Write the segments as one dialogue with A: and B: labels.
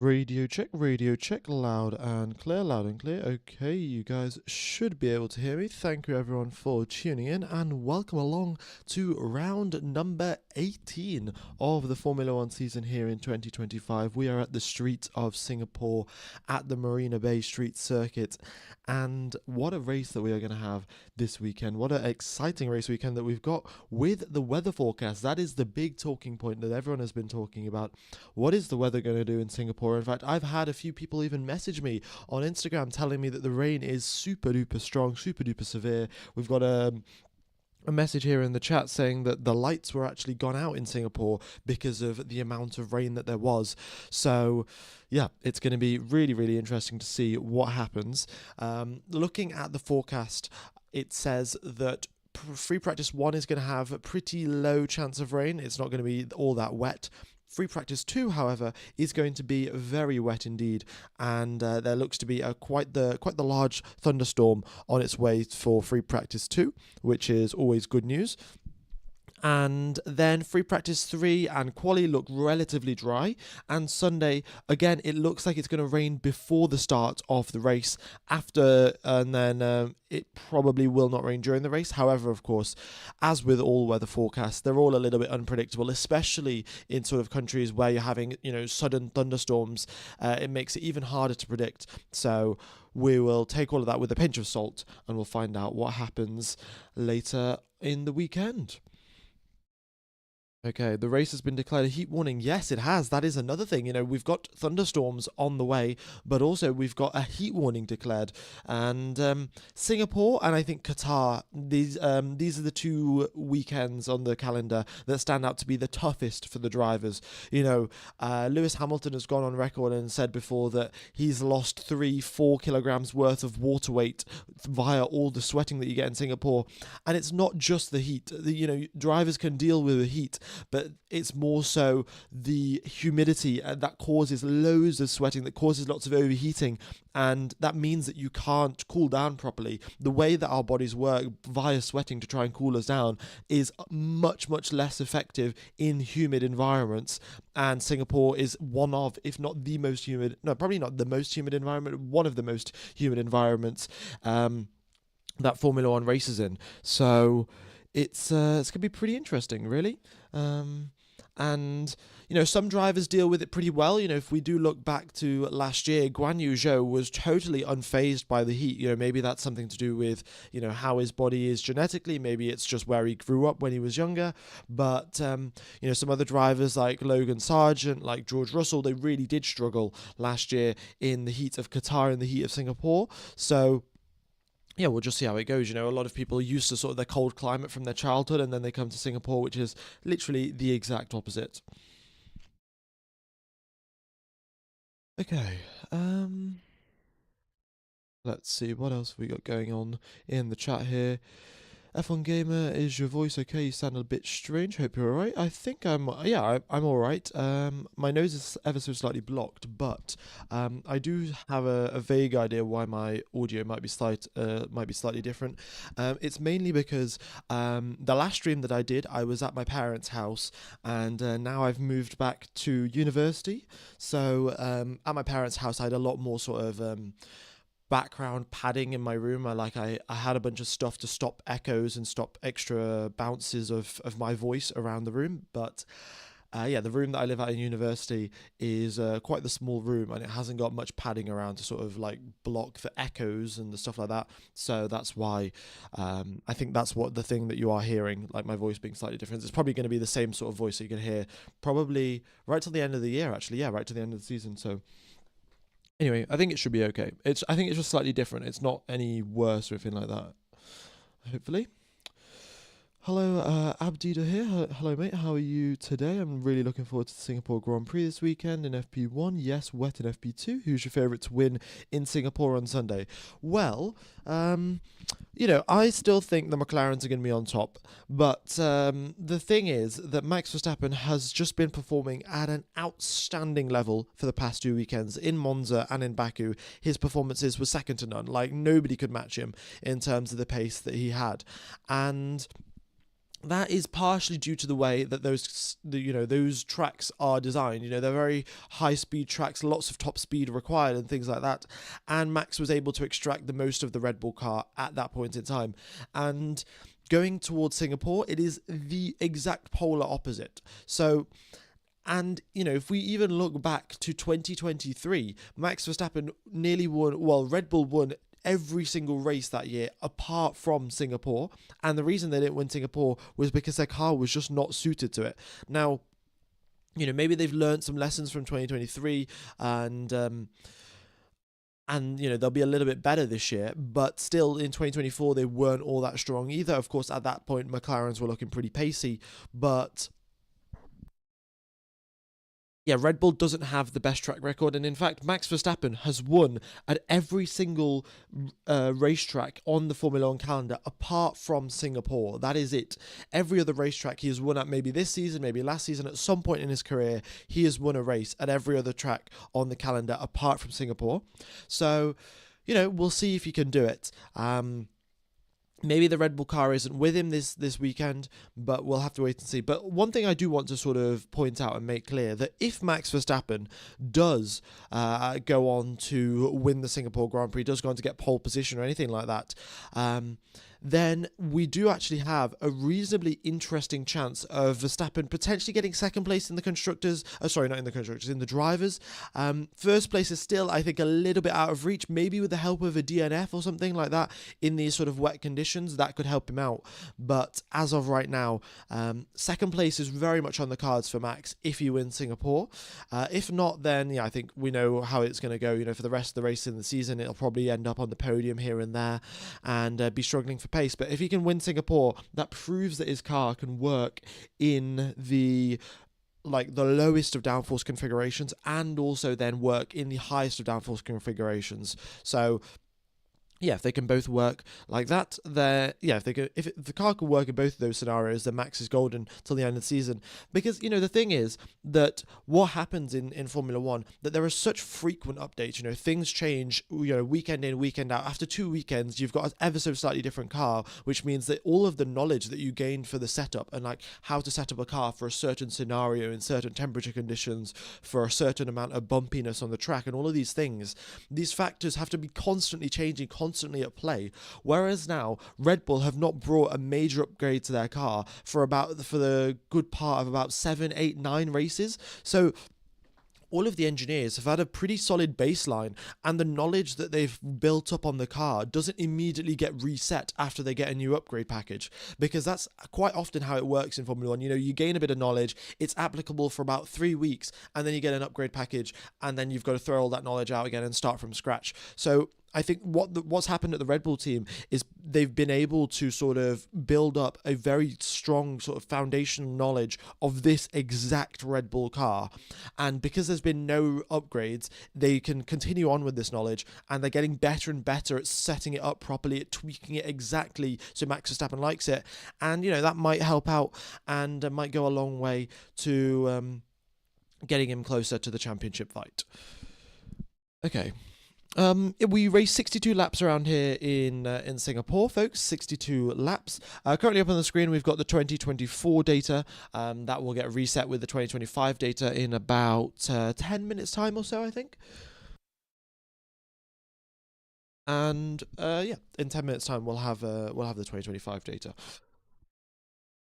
A: Radio check, loud and clear. Okay, you guys should be able to hear me. Thank you everyone for tuning in and welcome along to round number 18 of the Formula One season here in 2025. We are at the streets of Singapore at the Marina Bay Street Circuit, and what a race that we are going to have this weekend. What an exciting race weekend that we've got with the weather forecast. That is the big talking point that everyone has been talking about. What is the weather going to do in Singapore? In fact, I've had a few people even message me on Instagram telling me that the rain is super duper strong, super duper severe. We've got a message here in the chat saying that the lights were actually gone out in Singapore because of the amount of rain that there was. So, yeah, it's going to be really, really interesting to see what happens. Looking at the forecast, it says that free practice 1 is going to have a pretty low chance of rain. It's not going to be all that wet. Free practice 2, however, is going to be very wet indeed, and there looks to be quite the large thunderstorm on its way for free practice 2, which is always good news. And then free practice 3 and quali look relatively dry, and Sunday again it looks like it's going to rain before the start of the race. After and then it probably will not rain during the race. However, of course, as with all weather forecasts, they're all a little bit unpredictable, especially in sort of countries where you're having sudden thunderstorms. It makes it even harder to predict. So we will take all of that with a pinch of salt, and we'll find out what happens later in the weekend. Okay, the race has been declared a heat warning. Yes, it has. That is another thing. We've got thunderstorms on the way, but also we've got a heat warning declared. And Singapore and I think Qatar, these are the two weekends on the calendar that stand out to be the toughest for the drivers. Lewis Hamilton has gone on record and said before that he's lost 3-4 kilograms worth of water weight via all the sweating that you get in Singapore. And it's not just the heat. Drivers can deal with the heat, but it's more so the humidity that causes loads of sweating, that causes lots of overheating, and that means that you can't cool down properly. The way that our bodies work via sweating to try and cool us down is much, much less effective in humid environments, and Singapore is one of, if not the most humid, no, probably not the most humid environment, one of the most humid environments that Formula One races in. So it's going to be pretty interesting, really. And some drivers deal with it pretty well. If we do look back to last year, Guan Yu Zhou was totally unfazed by the heat. Maybe that's something to do with how his body is genetically. Maybe it's just where he grew up when he was younger. But some other drivers like Logan Sargent, like George Russell, they really did struggle last year in the heat of Qatar and the heat of Singapore. So yeah, we'll just see how it goes. A lot of people are used to sort of the cold climate from their childhood, and then they come to Singapore, which is literally the exact opposite. Okay, let's see, what else we got going on in the chat here. F1 Gamer, is your voice okay? You sound a bit strange. Hope you're alright. I think I'm alright. My nose is ever so slightly blocked, but I do have a vague idea why my audio might be slightly different. It's mainly because the last stream that I did, I was at my parents' house, and now I've moved back to university. So at my parents' house, I had a lot more sort of background padding in my room. I had a bunch of stuff to stop echoes and stop extra bounces of my voice around the room. But the room that I live at in university is quite the small room, and it hasn't got much padding around to sort of like block the echoes and the stuff like that. So that's why I think that's what the thing that you are hearing, like my voice being slightly different. It's probably going to be the same sort of voice that you can hear probably right till the end of the year, actually. Yeah, right to the end of the season. So anyway, I think it should be okay. I think it's just slightly different. It's not any worse or anything like that. Hopefully. Hello, Abdida here. Hello, mate. How are you today? I'm really looking forward to the Singapore Grand Prix this weekend in FP1. Yes, wet in FP2. Who's your favourite to win in Singapore on Sunday? Well, I still think the McLarens are going to be on top. But the thing is that Max Verstappen has just been performing at an outstanding level for the past 2 weekends in Monza and in Baku. His performances were second to none. Like, nobody could match him in terms of the pace that he had. And that is partially due to the way that those tracks are designed. They're very high speed tracks, lots of top speed required and things like that. And Max was able to extract the most of the Red Bull car at that point in time. And going towards Singapore, it is the exact polar opposite. So, and, if we even look back to 2023, Max Verstappen nearly won, well, Red Bull won every single race that year apart from Singapore. And the reason they didn't win Singapore was because their car was just not suited to it. Now, maybe they've learned some lessons from 2023 and they'll be a little bit better this year, but still in 2024 they weren't all that strong either. Of course, at that point McLarens were looking pretty pacey, but yeah, Red Bull doesn't have the best track record, and in fact, Max Verstappen has won at every single racetrack on the Formula One calendar apart from Singapore. That is it. Every other racetrack he has won at, maybe this season, maybe last season, at some point in his career, he has won a race at every other track on the calendar apart from Singapore. So, we'll see if he can do it. Maybe the Red Bull car isn't with him this weekend, but we'll have to wait and see. But one thing I do want to sort of point out and make clear, that if Max Verstappen does go on to win the Singapore Grand Prix, does go on to get pole position or anything like that, then we do actually have a reasonably interesting chance of Verstappen potentially getting second place in the constructors. Not in the constructors, in the drivers. First place is still, I think, a little bit out of reach. Maybe with the help of a DNF or something like that in these sort of wet conditions, that could help him out. But as of right now, second place is very much on the cards for Max if he wins Singapore. If not, then I think we know how it's going to go. For the rest of the race in the season, it'll probably end up on the podium here and there and be struggling for pace. But if he can win Singapore, that proves that his car can work in the lowest of downforce configurations and also then work in the highest of downforce configurations. So if they can both work like that, if the car can work in both of those scenarios, then Max is golden till the end of the season. Because the thing is that what happens in Formula One, that there are such frequent updates. Things change. Weekend in, weekend out. After 2 weekends, you've got an ever so slightly different car, which means that all of the knowledge that you gained for the setup and how to set up a car for a certain scenario in certain temperature conditions, for a certain amount of bumpiness on the track, and all of these things, these factors have to be constantly changing, constantly at play. Whereas now Red Bull have not brought a major upgrade to their car for the good part of about 7, 8, 9 races. So all of the engineers have had a pretty solid baseline, and the knowledge that they've built up on the car doesn't immediately get reset after they get a new upgrade package, because that's quite often how it works in Formula One. You gain a bit of knowledge, it's applicable for about 3 weeks, and then you get an upgrade package, and then you've got to throw all that knowledge out again and start from scratch. So I think what's happened at the Red Bull team is they've been able to sort of build up a very strong sort of foundational knowledge of this exact Red Bull car. And because there's been no upgrades, they can continue on with this knowledge, and they're getting better and better at setting it up properly, at tweaking it exactly so Max Verstappen likes it. And, that might help out and might go a long way to getting him closer to the championship fight. Okay. We raced 62 laps around here in Singapore, folks. 62 laps. Currently up on the screen, we've got the 2024 data. That will get reset with the 2025 data in about 10 minutes time or so, I think. And in 10 minutes time, we'll have the 2025 data.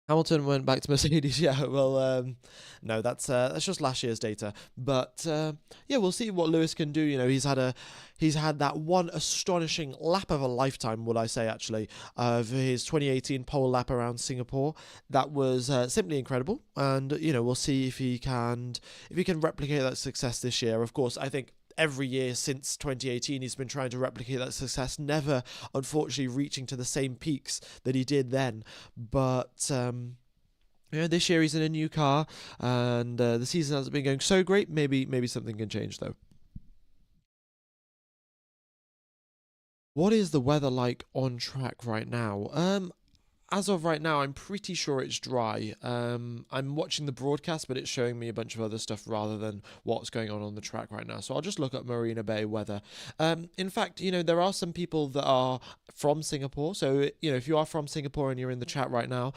A: Hamilton went back to Mercedes. Yeah, well, no, that's just last year's data. But we'll see what Lewis can do. He's had that one astonishing lap of a lifetime, would I say, actually, of his 2018 pole lap around Singapore. That was simply incredible, and we'll see if he can replicate that success this year. Of course, I think every year since 2018 he's been trying to replicate that success, never unfortunately reaching to the same peaks that he did then. But this year he's in a new car, and the season hasn't been going so great. Maybe something can change though. What is the weather like on track right now? as of right now, I'm pretty sure it's dry. I'm watching the broadcast, but it's showing me a bunch of other stuff rather than what's going on the track right now. So I'll just look up Marina Bay weather. In fact, there are some people that are from Singapore. So, if you are from Singapore and you're in the chat right now,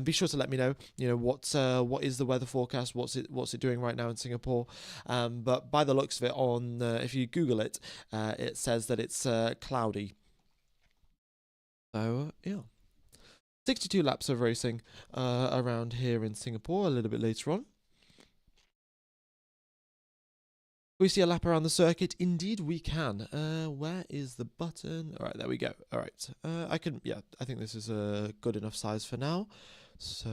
A: be sure to let me know, what is the weather forecast? What's it doing right now in Singapore? But by the looks of it if you Google it, it says that it's cloudy. So, yeah. 62 laps of racing around here in Singapore a little bit later on. We see a lap around the circuit. Indeed, we can. Where is the button? All right, there we go. All right. I think this is a good enough size for now. So,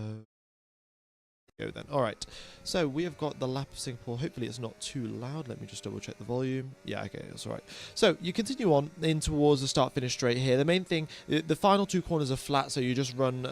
A: go then. All right. So, we have got the lap of Singapore. Hopefully, it's not too loud. Let me just double check the volume. Yeah, okay, that's all right. So, you continue on in towards the start-finish straight here. The main thing, the final two corners are flat, so you just run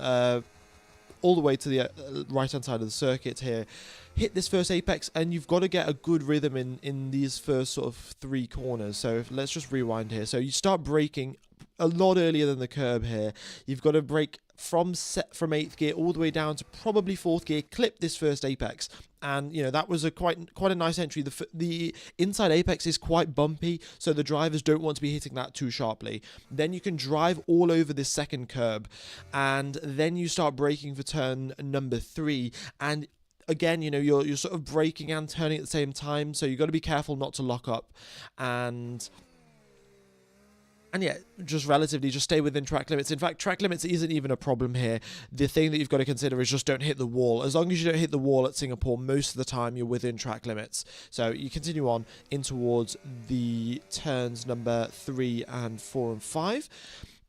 A: all the way to the right-hand side of the circuit here. Hit this first apex, and you've got to get a good rhythm in these first sort of three corners. So let's just rewind here. So you start braking a lot earlier than the curb here. You've got to brake from 8th gear all the way down to probably 4th gear, clip this first apex. And, that was quite a nice entry. The inside apex is quite bumpy, so the drivers don't want to be hitting that too sharply. Then you can drive all over this second curb, and then you start braking for turn number 3. And again, you're sort of braking and turning at the same time, so you've got to be careful not to lock up. And yeah, just stay within track limits. In fact, track limits isn't even a problem here. The thing that you've got to consider is just don't hit the wall. As long as you don't hit the wall at Singapore, most of the time you're within track limits. So you continue on in towards the turns number 3 and 4 and 5.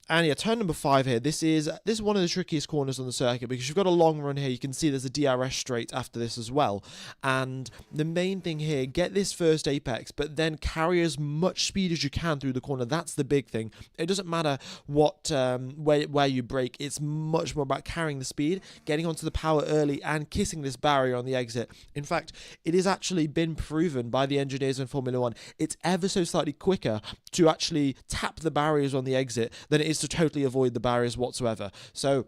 A: And yeah, turn number 5 here. This is one of the trickiest corners on the circuit because you've got a long run here. You can see there's a DRS straight after this as well. And the main thing here, get this first apex, but then carry as much speed as you can through the corner. That's the big thing. It doesn't matter what where you brake. It's much more about carrying the speed, getting onto the power early, and kissing this barrier on the exit. In fact, it has actually been proven by the engineers in Formula 1. It's ever so slightly quicker to actually tap the barriers on the exit than it is to totally avoid the barriers whatsoever. So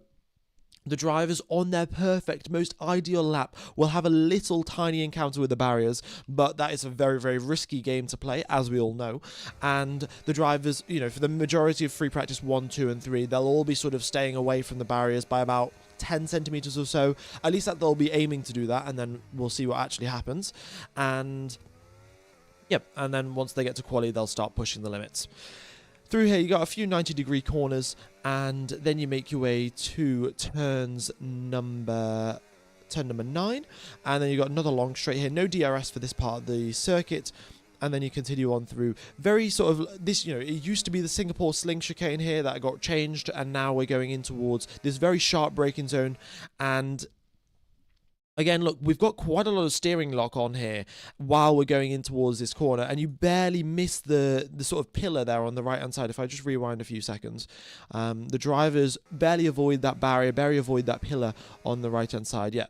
A: the drivers on their perfect, most ideal lap will have a little tiny encounter with the barriers, but that is a very, very risky game to play, as we all know. And the drivers, for the majority of free practice 1, 2, and 3, they'll all be sort of staying away from the barriers by about 10 centimeters or so. At least that they'll be aiming to do that, and then we'll see what actually happens. And yep, and then once they get to quali, they'll start pushing the limits. Through here, you got a few 90-degree corners, and then you make your way to turn number 9, and then you got another long straight here. No DRS for this part of the circuit, and then you continue on through very sort of this. It used to be the Singapore sling chicane here that got changed, and now we're going in towards this very sharp braking zone. And again, look, we've got quite a lot of steering lock on here while we're going in towards this corner, and you barely miss the sort of pillar there on the right-hand side. If I just rewind a few seconds, the drivers barely avoid that barrier, barely avoid that pillar on the right-hand side. Yeah,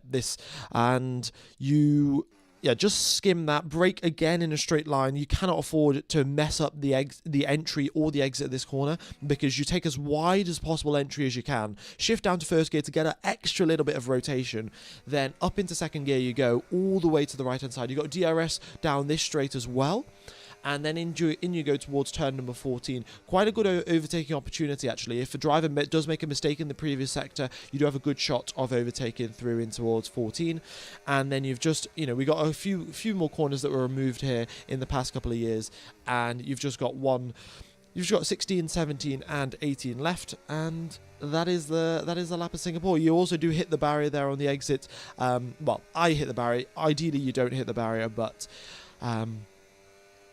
A: and you... Yeah, just skim that, brake again in a straight line. You cannot afford to mess up the entry or the exit of this corner, because you take as wide as possible entry as you can. Shift down to first gear to get an extra little bit of rotation. Then up into second gear you go, all the way to the right-hand side. You've got DRS down this straight as well. And then in you go towards turn number 14. Quite a good overtaking opportunity, actually. If a driver does make a mistake in the previous sector, you do have a good shot of overtaking through in towards 14. And then you've just, we got a few more corners that were removed here in the past couple of years. And you've just got 16, 17, and 18 left. And that is the lap of Singapore. You also do hit the barrier there on the exit. Well, I hit the barrier. Ideally, you don't hit the barrier, but...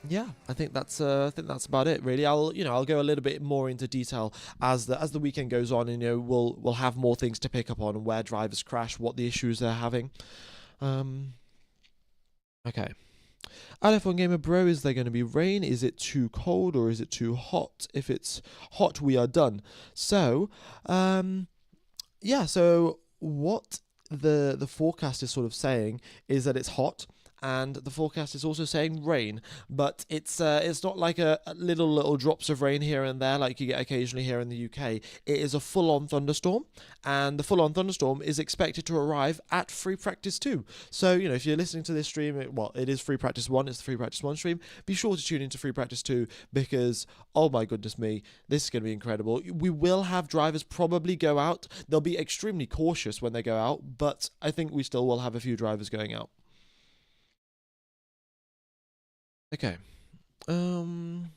A: yeah, I think that's about it, really. I'll go a little bit more into detail as the weekend goes on, and we'll have more things to pick up on, where drivers crash, what the issues they're having. Okay. At F1 Gamer Bro, is there going to be rain? Is it too cold or is it too hot? If it's hot, we are done. So, yeah. So what the forecast is sort of saying is that it's hot. and the forecast is also saying rain, but it's not like a little drops of rain here and there like you get occasionally here in the UK. It is a full-on thunderstorm, and the full-on thunderstorm is expected to arrive at free practice 2. So, if you're listening to this stream, it is free practice 1, it's the free practice 1 stream. Be sure to tune into free practice 2 because, oh my goodness me, this is going to be incredible. We will have drivers probably go out. They'll be extremely cautious when they go out, but I think we still will have a few drivers going out. Okay. Did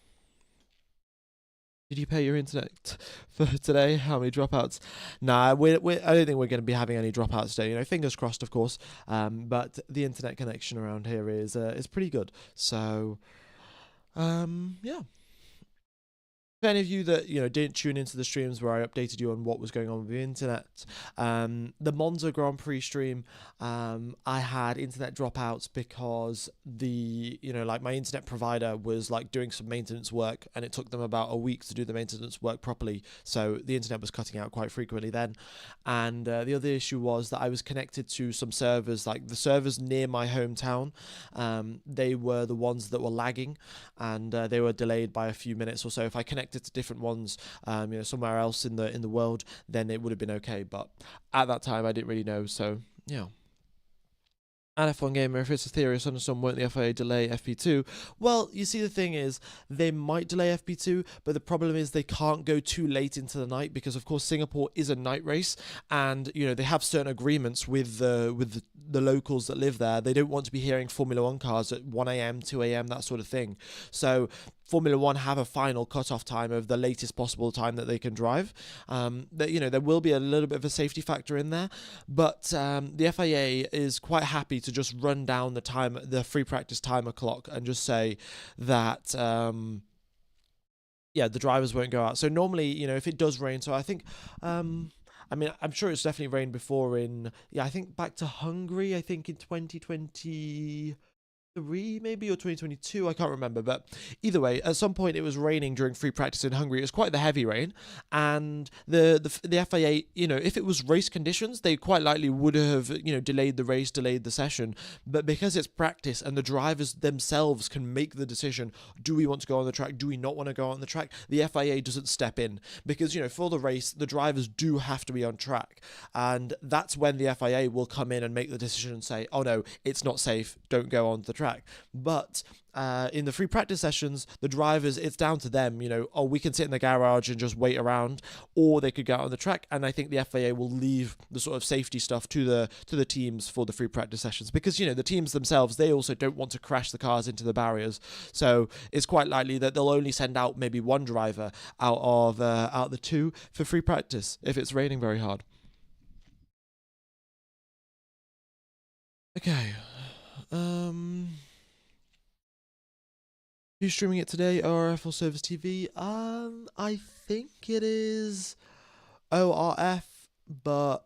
A: you pay your internet for today? How many dropouts? Nah, I don't think we're going to be having any dropouts today. Fingers crossed, of course. But the internet connection around here is pretty good. So, yeah. For any of you that didn't tune into the streams where I updated you on what was going on with the internet, the Monza Grand Prix stream, I had internet dropouts because my internet provider was doing some maintenance work, and it took them about a week to do the maintenance work properly, so the internet was cutting out quite frequently then. And the other issue was that I was connected to some servers, like the servers near my hometown. They were the ones that were lagging, and they were delayed by a few minutes or so. If I connected to different ones, somewhere else in the world, then it would have been okay. But at that time, I didn't really know. So yeah. And F1 Gamer, if it's a theory of thunderstorm, won't the FIA delay FP2? Well, you see, the thing is, they might delay FP2, but the problem is they can't go too late into the night because, of course, Singapore is a night race, and they have certain agreements with the locals that live there. They don't want to be hearing Formula 1 cars at 1 a.m., 2 a.m., that sort of thing. So Formula 1 have a final cut-off time of the latest possible time that they can drive. There will be a little bit of a safety factor in there, but the FIA is quite happy to just run down the free practice timer clock, and just say that the drivers won't go out. So normally, if it does rain, so I think I'm sure it's definitely rained before I think back to Hungary, I think in 2023 maybe, or 2022, I can't remember, but either way, at some point it was raining during free practice in Hungary. It was quite the heavy rain, and the FIA, if it was race conditions, they quite likely would have delayed the race, delayed the session, but because it's practice and the drivers themselves can make the decision, do we want to go on the track, do we not want to go on the track, the FIA doesn't step in, because for the race the drivers do have to be on track, and that's when the FIA will come in and make the decision and say, oh no, it's not safe, don't go on the track. But in the free practice sessions, the drivers, it's down to them, we can sit in the garage and just wait around, or they could go out on the track, and I think the FIA will leave the sort of safety stuff to the teams for the free practice sessions, because the teams themselves, they also don't want to crash the cars into the barriers, so it's quite likely that they'll only send out maybe one driver out of the two for free practice if it's raining very hard. Okay. Who's streaming it today? ORF or Service TV? I think it is ORF, but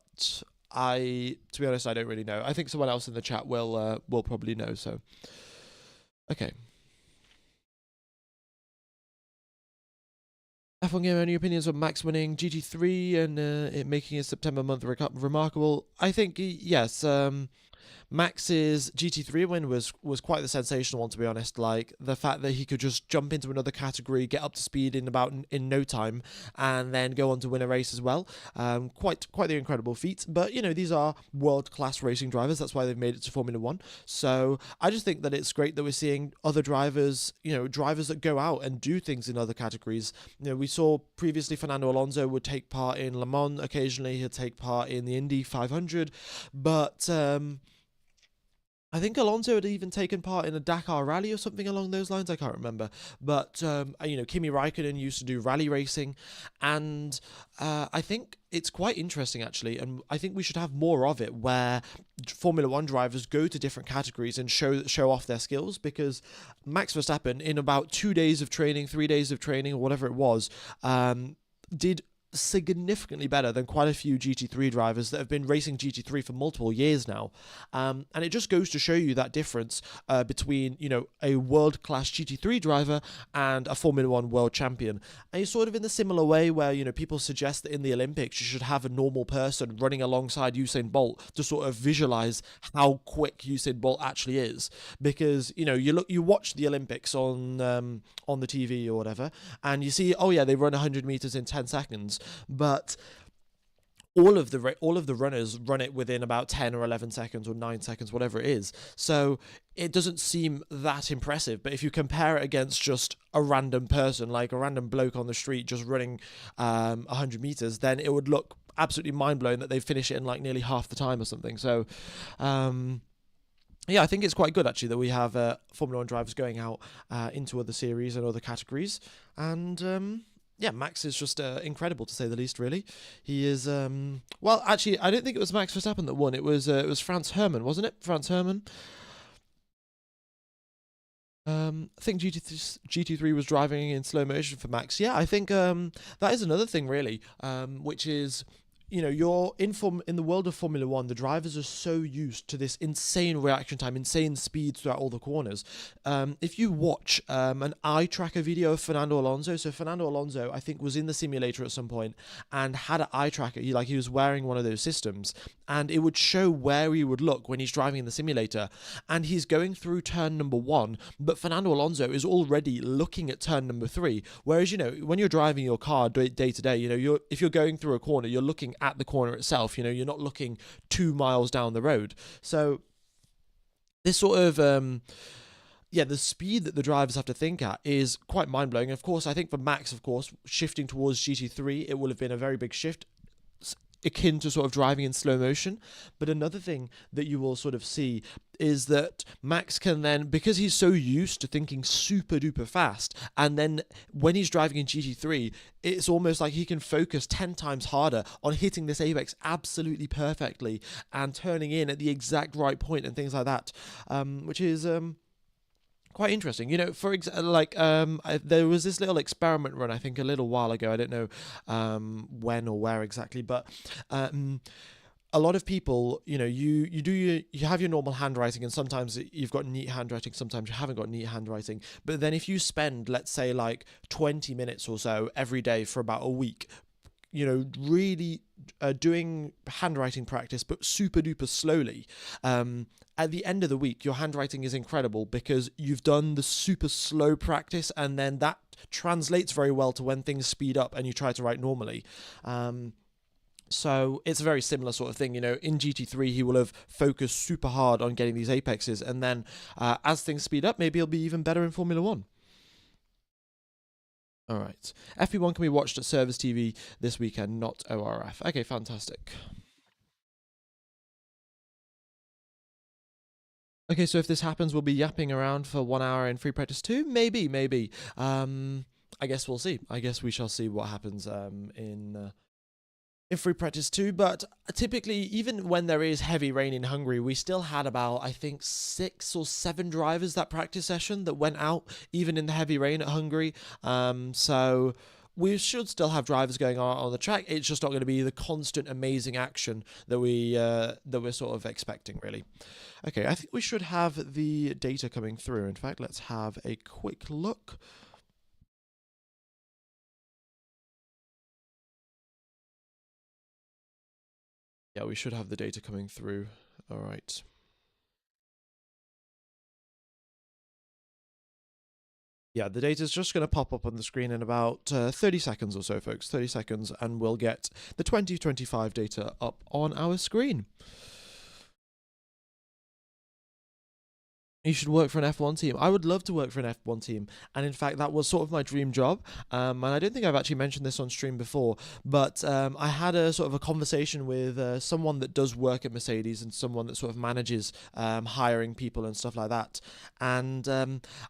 A: to be honest, I don't really know. I think someone else in the chat will probably know. So, okay. F1 Gamer, any opinions on Max winning GT3 and it making his September month remarkable? I think yes. Max's GT3 win was quite the sensational one, to be honest. Like, the fact that he could just jump into another category, get up to speed in no time, and then go on to win a race as well. Quite the incredible feat. But these are world-class racing drivers. That's why they've made it to Formula 1. So I just think that it's great that we're seeing other drivers, drivers that go out and do things in other categories. We saw previously Fernando Alonso would take part in Le Mans occasionally. He'd take part in the Indy 500, but I think Alonso had even taken part in a Dakar rally or something along those lines. I can't remember. But, Kimi Raikkonen used to do rally racing. And I think it's quite interesting, actually. And I think we should have more of it, where Formula 1 drivers go to different categories and show off their skills. Because Max Verstappen, in about 2 days of training, 3 days of training, or whatever it was, did significantly better than quite a few GT3 drivers that have been racing GT3 for multiple years now. And it just goes to show you that difference between, a world-class GT3 driver and a Formula One world champion. And it's sort of in the similar way where, people suggest that in the Olympics you should have a normal person running alongside Usain Bolt to sort of visualize how quick Usain Bolt actually is. Because, you watch the Olympics on the TV or whatever, and you see, oh yeah, they run 100 meters in 10 seconds, but all of the runners run it within about 10 or 11 seconds or 9 seconds, whatever it is. So it doesn't seem that impressive. But if you compare it against just a random person, like a random bloke on the street just running 100 meters, then it would look absolutely mind-blowing that they finish it in like nearly half the time or something. So yeah, I think it's quite good actually that we have Formula 1 drivers going out into other series and other categories. And yeah, Max is just incredible to say the least. Really, he is. Well, actually, I don't think it was Max Verstappen that won. It was Franz Hermann, wasn't it? Franz Hermann. I think GT3 was driving in slow motion for Max. Yeah, I think that is another thing really, which is, you're in the world of Formula One, the drivers are so used to this insane reaction time, insane speed throughout all the corners. If you watch an eye tracker video of Fernando Alonso, so Fernando Alonso, I think, was in the simulator at some point and had an eye tracker. He was wearing one of those systems, and it would show where he would look when he's driving in the simulator. And he's going through turn number 1, but Fernando Alonso is already looking at turn number 3. Whereas, when you're driving your car day to day, if you're going through a corner, you're looking at the corner itself. You're not looking 2 miles down the road. So this sort of the speed that the drivers have to think at is quite mind-blowing. Of course, I think for Max, shifting towards GT3, it will have been a very big shift, akin to sort of driving in slow motion. But another thing that you will sort of see is that Max can then, because he's so used to thinking super duper fast, and then when he's driving in GT3, it's almost like he can focus 10 times harder on hitting this apex absolutely perfectly and turning in at the exact right point and things like that, which is quite interesting. There was this little experiment run, I think, a little while ago. I don't know when or where exactly, but a lot of people, you have your normal handwriting, and sometimes you've got neat handwriting, sometimes you haven't got neat handwriting. But then if you spend, let's say, like 20 minutes or so every day for about a week, really doing handwriting practice, but super duper slowly, at the end of the week, your handwriting is incredible because you've done the super slow practice, and then that translates very well to when things speed up and you try to write normally. So it's a very similar sort of thing. In GT3, he will have focused super hard on getting these apexes, and then as things speed up, maybe he'll be even better in Formula 1. All right. FP1 can be watched at Service TV this weekend, not ORF. Okay, fantastic. Okay, so if this happens, we'll be yapping around for 1 hour in free practice 2? Maybe. I guess we'll see. I guess we shall see what happens in free practice 2. But typically, even when there is heavy rain in Hungary, we still had about, I think, 6 or 7 drivers that practice session that went out, even in the heavy rain at Hungary. So we should still have drivers going on the track. It's just not going to be the constant amazing action that we're sort of expecting, really. Okay, I think we should have the data coming through. In fact, let's have a quick look. Yeah, we should have the data coming through. All right. Yeah, the data is just going to pop up on the screen in about 30 seconds or so, folks. 30 seconds, and we'll get the 2025 data up on our screen. You should work for an F1 team. I would love to work for an F1 team. And in fact, that was sort of my dream job. And I don't think I've actually mentioned this on stream before, but I had a sort of a conversation with someone that does work at Mercedes and someone that sort of manages hiring people and stuff like that. And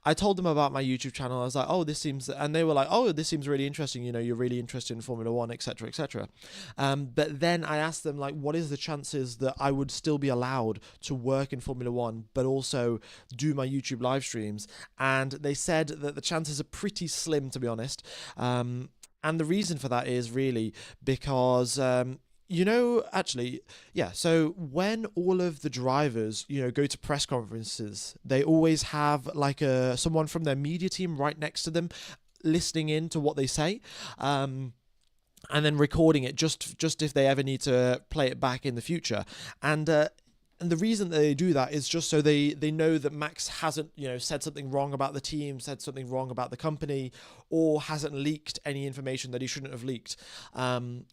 A: I told them about my YouTube channel. I was like, oh, this seems, and they were like, oh, this seems really interesting. You're really interested in Formula One, etc., etc. But then I asked them, like, what is the chances that I would still be allowed to work in Formula One, but also do my YouTube live streams? And they said that the chances are pretty slim, to be honest. And the reason for that is really because actually, yeah. So when all of the drivers, go to press conferences, they always have like someone from their media team right next to them, listening in to what they say. And then recording it just if they ever need to play it back in the future. And the reason that they do that is just so they know that Max hasn't said something wrong about the team, said something wrong about the company, or hasn't leaked any information that he shouldn't have leaked. Or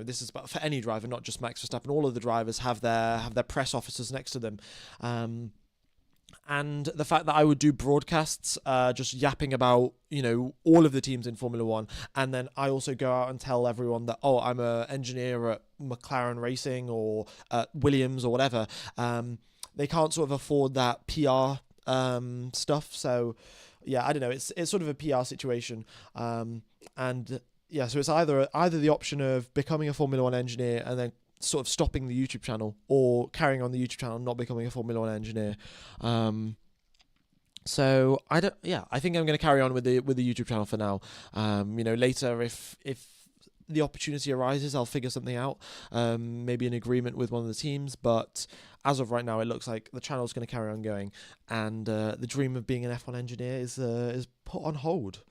A: this is for any driver, not just Max Verstappen. All of the drivers have their press officers next to them. And the fact that I would do broadcasts, just yapping about all of the teams in Formula One, and then I also go out and tell everyone that I'm an engineer at McLaren Racing or at Williams or whatever. They can't sort of afford that PR stuff, so yeah, I don't know. It's sort of a PR situation, and yeah, so it's either the option of becoming a Formula One engineer and then sort of stopping the YouTube channel, or carrying on the YouTube channel and not becoming a Formula One engineer. So I think I'm going to carry on with the YouTube channel for now. Later if the opportunity arises, I'll figure something out. Maybe an agreement with one of the teams, but as of right now, it looks like the channel's going to carry on going, and the dream of being an F1 engineer is put on hold.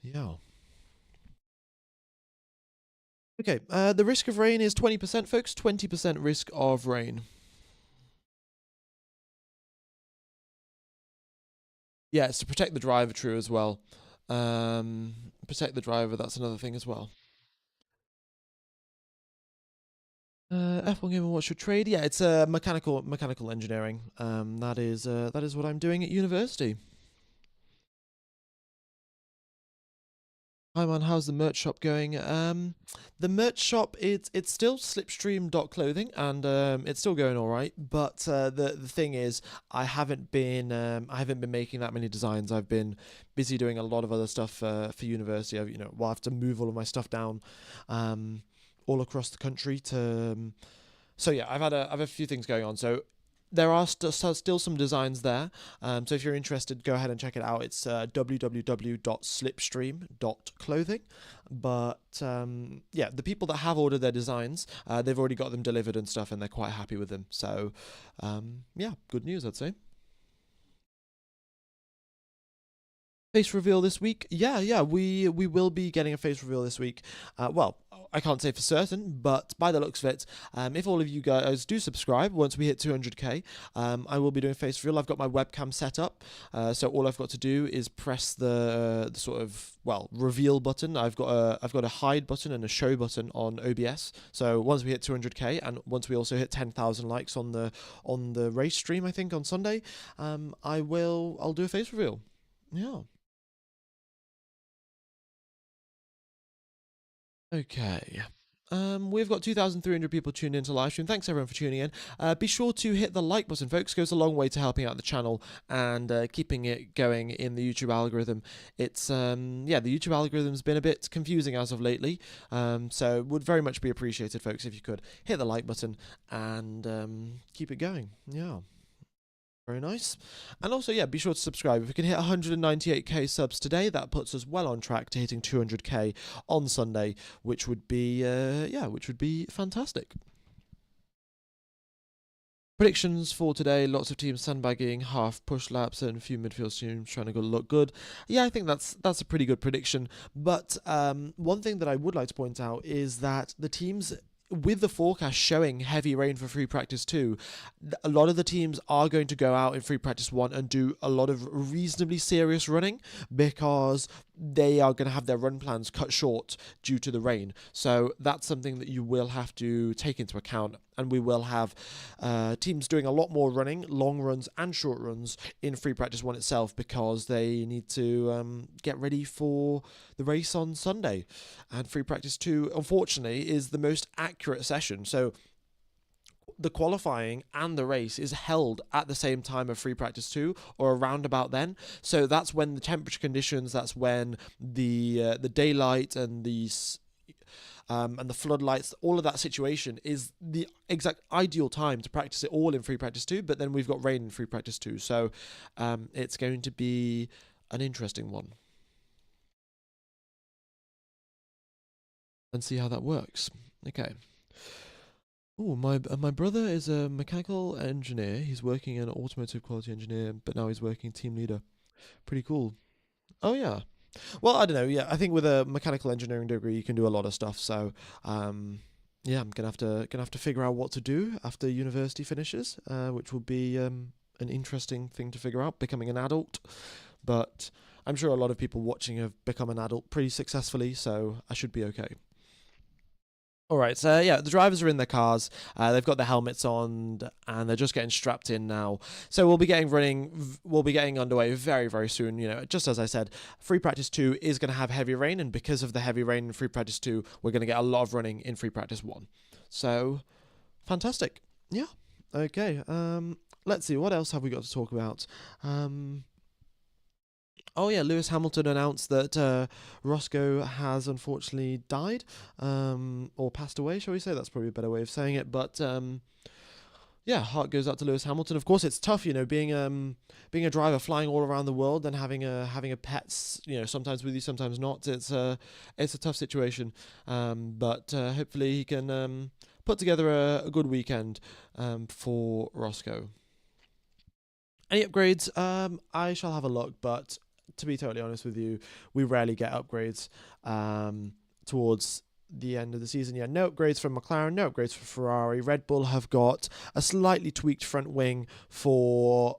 A: Yeah. Okay, the risk of rain is 20%, folks. 20% risk of rain. Yeah, it's to protect the driver, true, as well. Protect the driver, that's another thing as well. F1 Game and Watch Your Trade. Yeah, it's mechanical engineering. That is what I'm doing at university. Hi man, how's the merch shop going? The merch shop, it's still slipstream.clothing, and it's still going all right. But the thing is, I haven't been making that many designs. I've been busy doing a lot of other stuff for university. I have to move all of my stuff down, all across the country to. So yeah, I've had a few things going on. So there are still some designs there. So if you're interested, go ahead and check it out. It's www.slipstream.clothing. But yeah, the people that have ordered their designs, they've already got them delivered and stuff, and they're quite happy with them. So yeah, good news, I'd say. Face reveal this week? Yeah, we will be getting a face reveal this week. Well, I can't say for certain, but by the looks of it, if all of you guys do subscribe once we hit 200k, I will be doing face reveal. I've got my webcam set up, so all I've got to do is press the sort of reveal button. I've got a hide button and a show button on OBS. So once we hit 200k, and once we also hit 10,000 likes on the race stream, I think on Sunday, I'll do a face reveal. Yeah. Okay. We've got 2,300 people tuned into live stream. Thanks everyone for tuning in. Be sure to hit the like button, folks. It goes a long way to helping out the channel and keeping it going in the YouTube algorithm. It's the YouTube algorithm's been a bit confusing as of lately. So would very much be appreciated, folks, if you could hit the like button and keep it going. Yeah. Very nice. And also, yeah, be sure to subscribe. If we can hit 198k subs today, that puts us well on track to hitting 200k on Sunday, which would be fantastic. Predictions for today: lots of teams sandbagging, half push laps, and a few midfield teams trying to look good. Yeah, I think that's a pretty good prediction. But one thing that I would like to point out is that the teams, with the forecast showing heavy rain for free practice 2, a lot of the teams are going to go out in free practice 1 and do a lot of reasonably serious running, because they are going to have their run plans cut short due to the rain. So that's something that you will have to take into account, and we will have teams doing a lot more running, long runs and short runs in free practice 1 itself, because they need to get ready for the race on Sunday. And free practice 2, unfortunately, is the most accurate session. So the qualifying and the race is held at the same time of free practice 2, or around about then. So that's when the temperature conditions, that's when the daylight and the floodlights, all of that situation is the exact ideal time to practice it all in free practice 2. But then we've got rain in free practice 2, so it's going to be an interesting one. and see how that works. Okay. Oh, my brother is a mechanical engineer. He's working an automotive quality engineer, but now he's working team leader. Pretty cool. Oh yeah. Well, I don't know. Yeah, I think with a mechanical engineering degree, you can do a lot of stuff. So, yeah, I'm gonna have to figure out what to do after university finishes, which will be an interesting thing to figure out. Becoming an adult, but I'm sure a lot of people watching have become an adult pretty successfully, so I should be okay. All right, so yeah, the drivers are in their cars. They've got their helmets on, and they're just getting strapped in now. So we'll be getting running. We'll be getting underway very, very soon. You know, just as I said, free practice 2 is going to have heavy rain, and because of the heavy rain in free practice 2, we're going to get a lot of running in free practice 1. So fantastic. Yeah. Okay. Let's see. What else have we got to talk about? Oh yeah, Lewis Hamilton announced that Roscoe has unfortunately died, or passed away, shall we say? That's probably a better way of saying it. But yeah, heart goes out to Lewis Hamilton. Of course, it's tough, you know, being a driver, flying all around the world, and having a pet, you know, sometimes with you, sometimes not. It's a tough situation, but hopefully he can put together a good weekend for Roscoe. Any upgrades? I shall have a look, but to be totally honest with you, we rarely get upgrades towards the end of the season. Yeah, no upgrades from McLaren, no upgrades for Ferrari. Red Bull have got a slightly tweaked front wing for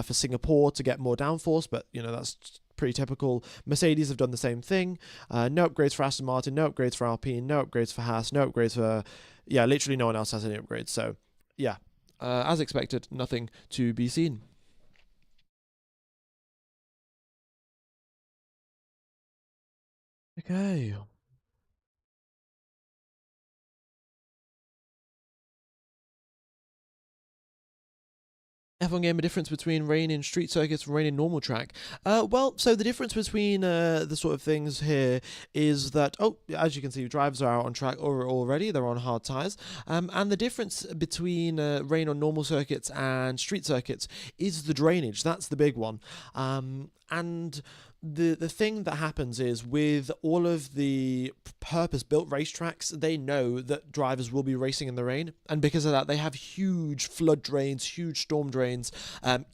A: Singapore to get more downforce, but you know that's pretty typical. Mercedes have done the same thing. No upgrades for Aston Martin, no upgrades for Alpine, no upgrades for Haas, no upgrades for literally no one else has any upgrades. So yeah, as expected, nothing to be seen. Okay. F1 game, a difference between rain in street circuits and rain in normal track. Well, so the difference between the sort of things here is that, as you can see, drivers are out on track already. They're on hard tyres. And the difference between rain on normal circuits and street circuits is the drainage. That's the big one. And the thing that happens is with all of the purpose-built racetracks, they know that drivers will be racing in the rain, and because of that, they have huge flood drains, huge storm drains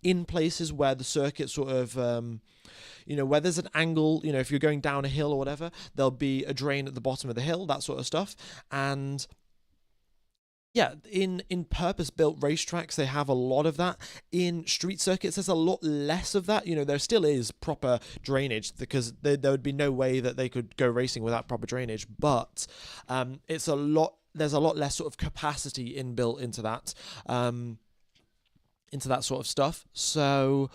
A: in places where the circuit sort of where there's an angle, if you're going down a hill or whatever, there'll be a drain at the bottom of the hill, that sort of stuff. And yeah, in purpose-built racetracks, they have a lot of that. In street circuits, there's a lot less of that. There still is proper drainage because there would be no way that they could go racing without proper drainage. But it's a lot. There's a lot less sort of capacity inbuilt into that sort of stuff. So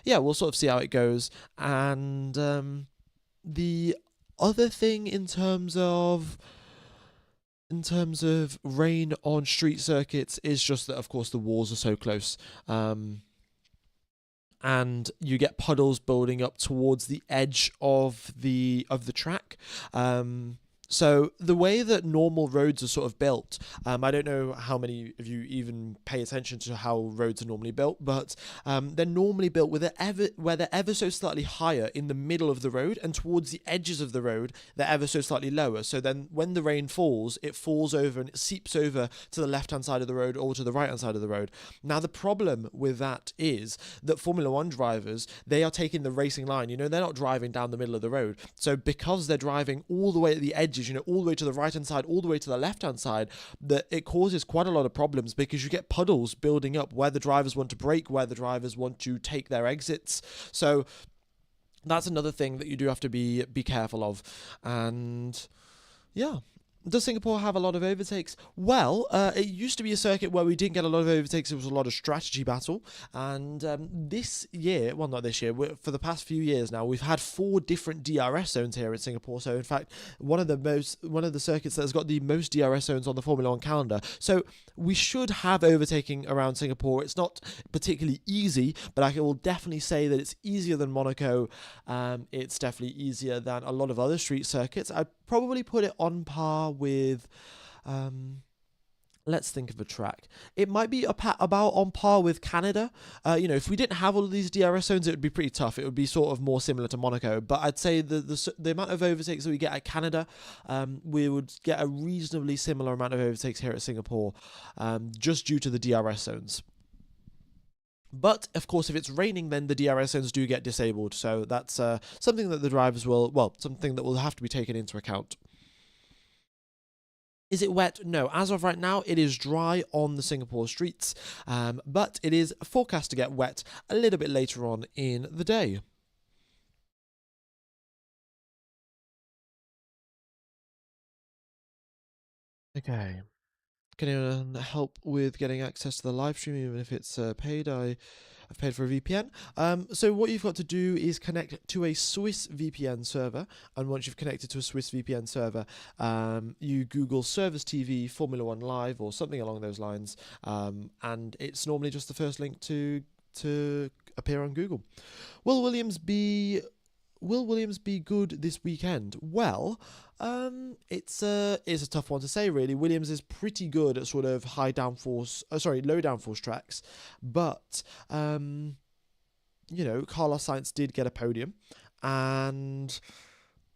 A: yeah, we'll sort of see how it goes. And the other thing in terms of rain on street circuits is just that, of course, the walls are so close, and you get puddles building up towards the edge of the track. So the way that normal roads are sort of built, I don't know how many of you even pay attention to how roads are normally built, but they're normally built where they're ever so slightly higher in the middle of the road, and towards the edges of the road, they're ever so slightly lower. So then when the rain falls, it falls over and it seeps over to the left-hand side of the road or to the right-hand side of the road. Now, the problem with that is that Formula One drivers, they are taking the racing line. They're not driving down the middle of the road. So because they're driving all the way at the edges, all the way to the right-hand side, all the way to the left-hand side, that it causes quite a lot of problems because you get puddles building up where the drivers want to brake, where the drivers want to take their exits. So that's another thing that you do have to be careful of. And yeah. Does Singapore have a lot of overtakes? Well, it used to be a circuit where we didn't get a lot of overtakes. It was a lot of strategy battle. And this year, well, not this year, for the past few years now, we've had 4 different DRS zones here in Singapore. So, in fact, one of the circuits that has got the most DRS zones on the Formula One calendar. So we should have overtaking around Singapore. It's not particularly easy, but I will definitely say that it's easier than Monaco. It's definitely easier than a lot of other street circuits. I'd probably put it on par with Let's think of a track. It might be about on par with Canada. If we didn't have all of these DRS zones, it would be pretty tough. It would be sort of more similar to Monaco. But I'd say the amount of overtakes that we get at Canada, we would get a reasonably similar amount of overtakes here at Singapore, just due to the DRS zones. But, of course, if it's raining, then the DRS zones do get disabled. So that's something that the drivers something that will have to be taken into account. Is it wet? No. As of right now, it is dry on the Singapore streets, but it is forecast to get wet a little bit later on in the day. Okay. Can anyone help with getting access to the live stream, even if it's paid? I've paid for a VPN. So what you've got to do is connect to a Swiss VPN server, and once you've connected to a Swiss VPN server, you Google Service TV Formula One Live or something along those lines, and it's normally just the first link to appear on Google. Will Williams be good this weekend? Well, it's a tough one to say, really. Williams is pretty good at sort of low downforce tracks, but Carlos Sainz did get a podium, and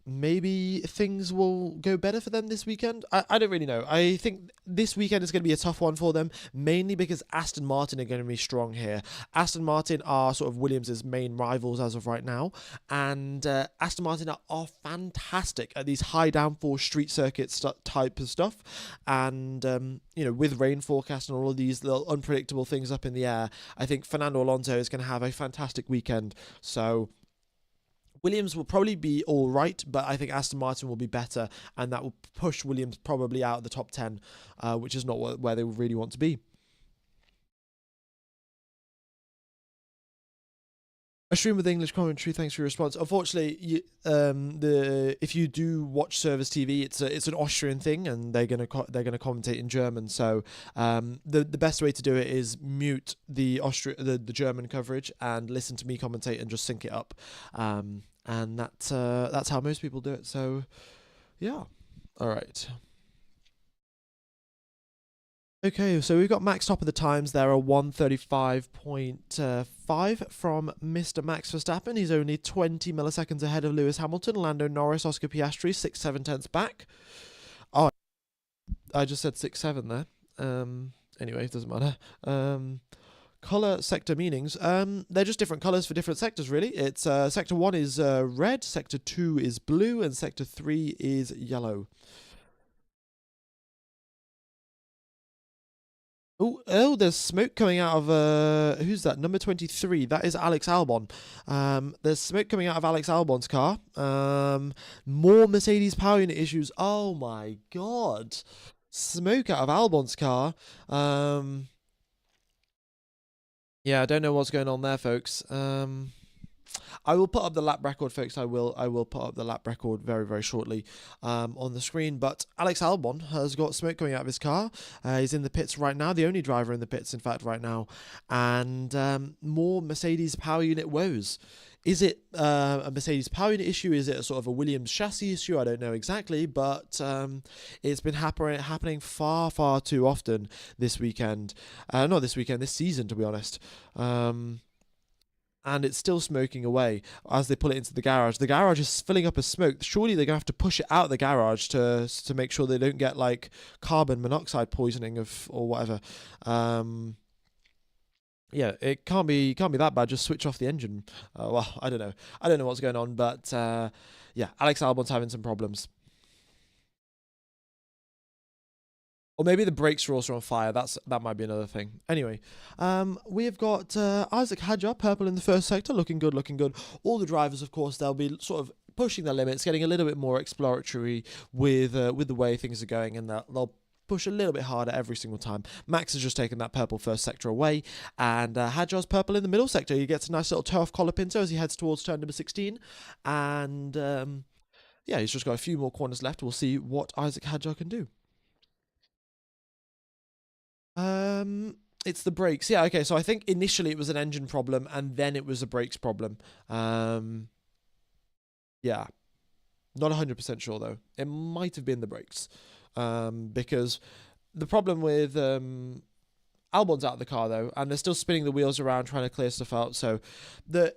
A: maybe things will go better for them this weekend. I don't really know. I think this weekend is going to be a tough one for them, mainly because Aston Martin are going to be strong here. Aston Martin are sort of Williams' main rivals as of right now, and Aston Martin are fantastic at these high downforce street circuit type of stuff, and with rain forecast and all of these little unpredictable things up in the air, I think Fernando Alonso is going to have a fantastic weekend. So Williams will probably be all right, but I think Aston Martin will be better, and that will push Williams probably out of the top 10, which is not where they really want to be. A stream with English commentary. Thanks for your response. Unfortunately, if you do watch Service TV, it's an Austrian thing, and they're gonna commentate in German. So the best way to do it is mute the German coverage and listen to me commentate and just sync it up. And that's how most people do it. So yeah, all right. Okay, so we've got Max top of the times there, a 1:35.5 from Mr. Max Verstappen. He's only 20 milliseconds ahead of Lewis Hamilton, Lando Norris, Oscar Piastri, 6-7 tenths back. Oh, I just said 6-7 there. Anyway, it doesn't matter. Color sector meanings. They're just different colors for different sectors, really. It's sector 1 is red, sector 2 is blue, and sector 3 is yellow. Oh, there's smoke coming out of, who's that? Number 23. That is Alex Albon. There's smoke coming out of Alex Albon's car. More Mercedes power unit issues. Oh my god. Smoke out of Albon's car. Yeah, I don't know what's going on there, folks. I will put up the lap record, folks. I will put up the lap record very, very shortly on the screen. But Alex Albon has got smoke coming out of his car. He's in the pits right now, the only driver in the pits, in fact, right now. And more Mercedes power unit woes. Is it a Mercedes power unit issue? Is it a sort of a Williams chassis issue? I don't know exactly, but it's been happening far, far too often this weekend. Not this weekend, this season, to be honest. And it's still smoking away as they pull it into the garage. The garage is filling up with smoke. Surely they're going to have to push it out of the garage to make sure they don't get like carbon monoxide poisoning or whatever. Yeah, it can't be that bad. Just switch off the engine. Well, I don't know. I don't know what's going on, but yeah, Alex Albon's having some problems. Or maybe the brakes are also on fire. That might be another thing. Anyway, we've got Isaac Hadjar, purple in the first sector, looking good, looking good. All the drivers, of course, they'll be sort of pushing their limits, getting a little bit more exploratory with the way things are going, and they'll push a little bit harder every single time. Max has just taken that purple first sector away, and Hadjar's purple in the middle sector. He gets a nice little toe off collar pinto as he heads towards turn number 16, and yeah, he's just got a few more corners left. We'll see what Isaac Hadjar can do. It's the brakes. Yeah, okay, so I think initially it was an engine problem and then it was a brakes problem. Yeah. Not 100% sure though. It might have been the brakes. Because the problem with Albon's out of the car though, and they're still spinning the wheels around trying to clear stuff out. So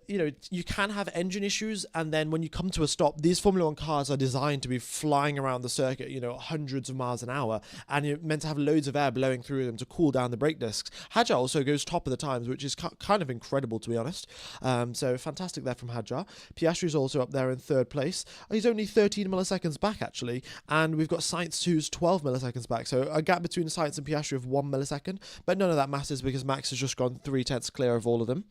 A: you can have engine issues, and then when you come to a stop, these Formula One cars are designed to be flying around the circuit, hundreds of miles an hour, and you're meant to have loads of air blowing through them to cool down the brake discs. Hadjar also goes top of the times, which is kind of incredible, to be honest. So fantastic there from Hadjar. Piastri's also up there in third place. He's only 13 milliseconds back actually, and we've got Sainz who's 12 milliseconds back. So a gap between Sainz and Piastri of 1 millisecond, but none of that matters because Max has just gone 3/10 clear of all of them.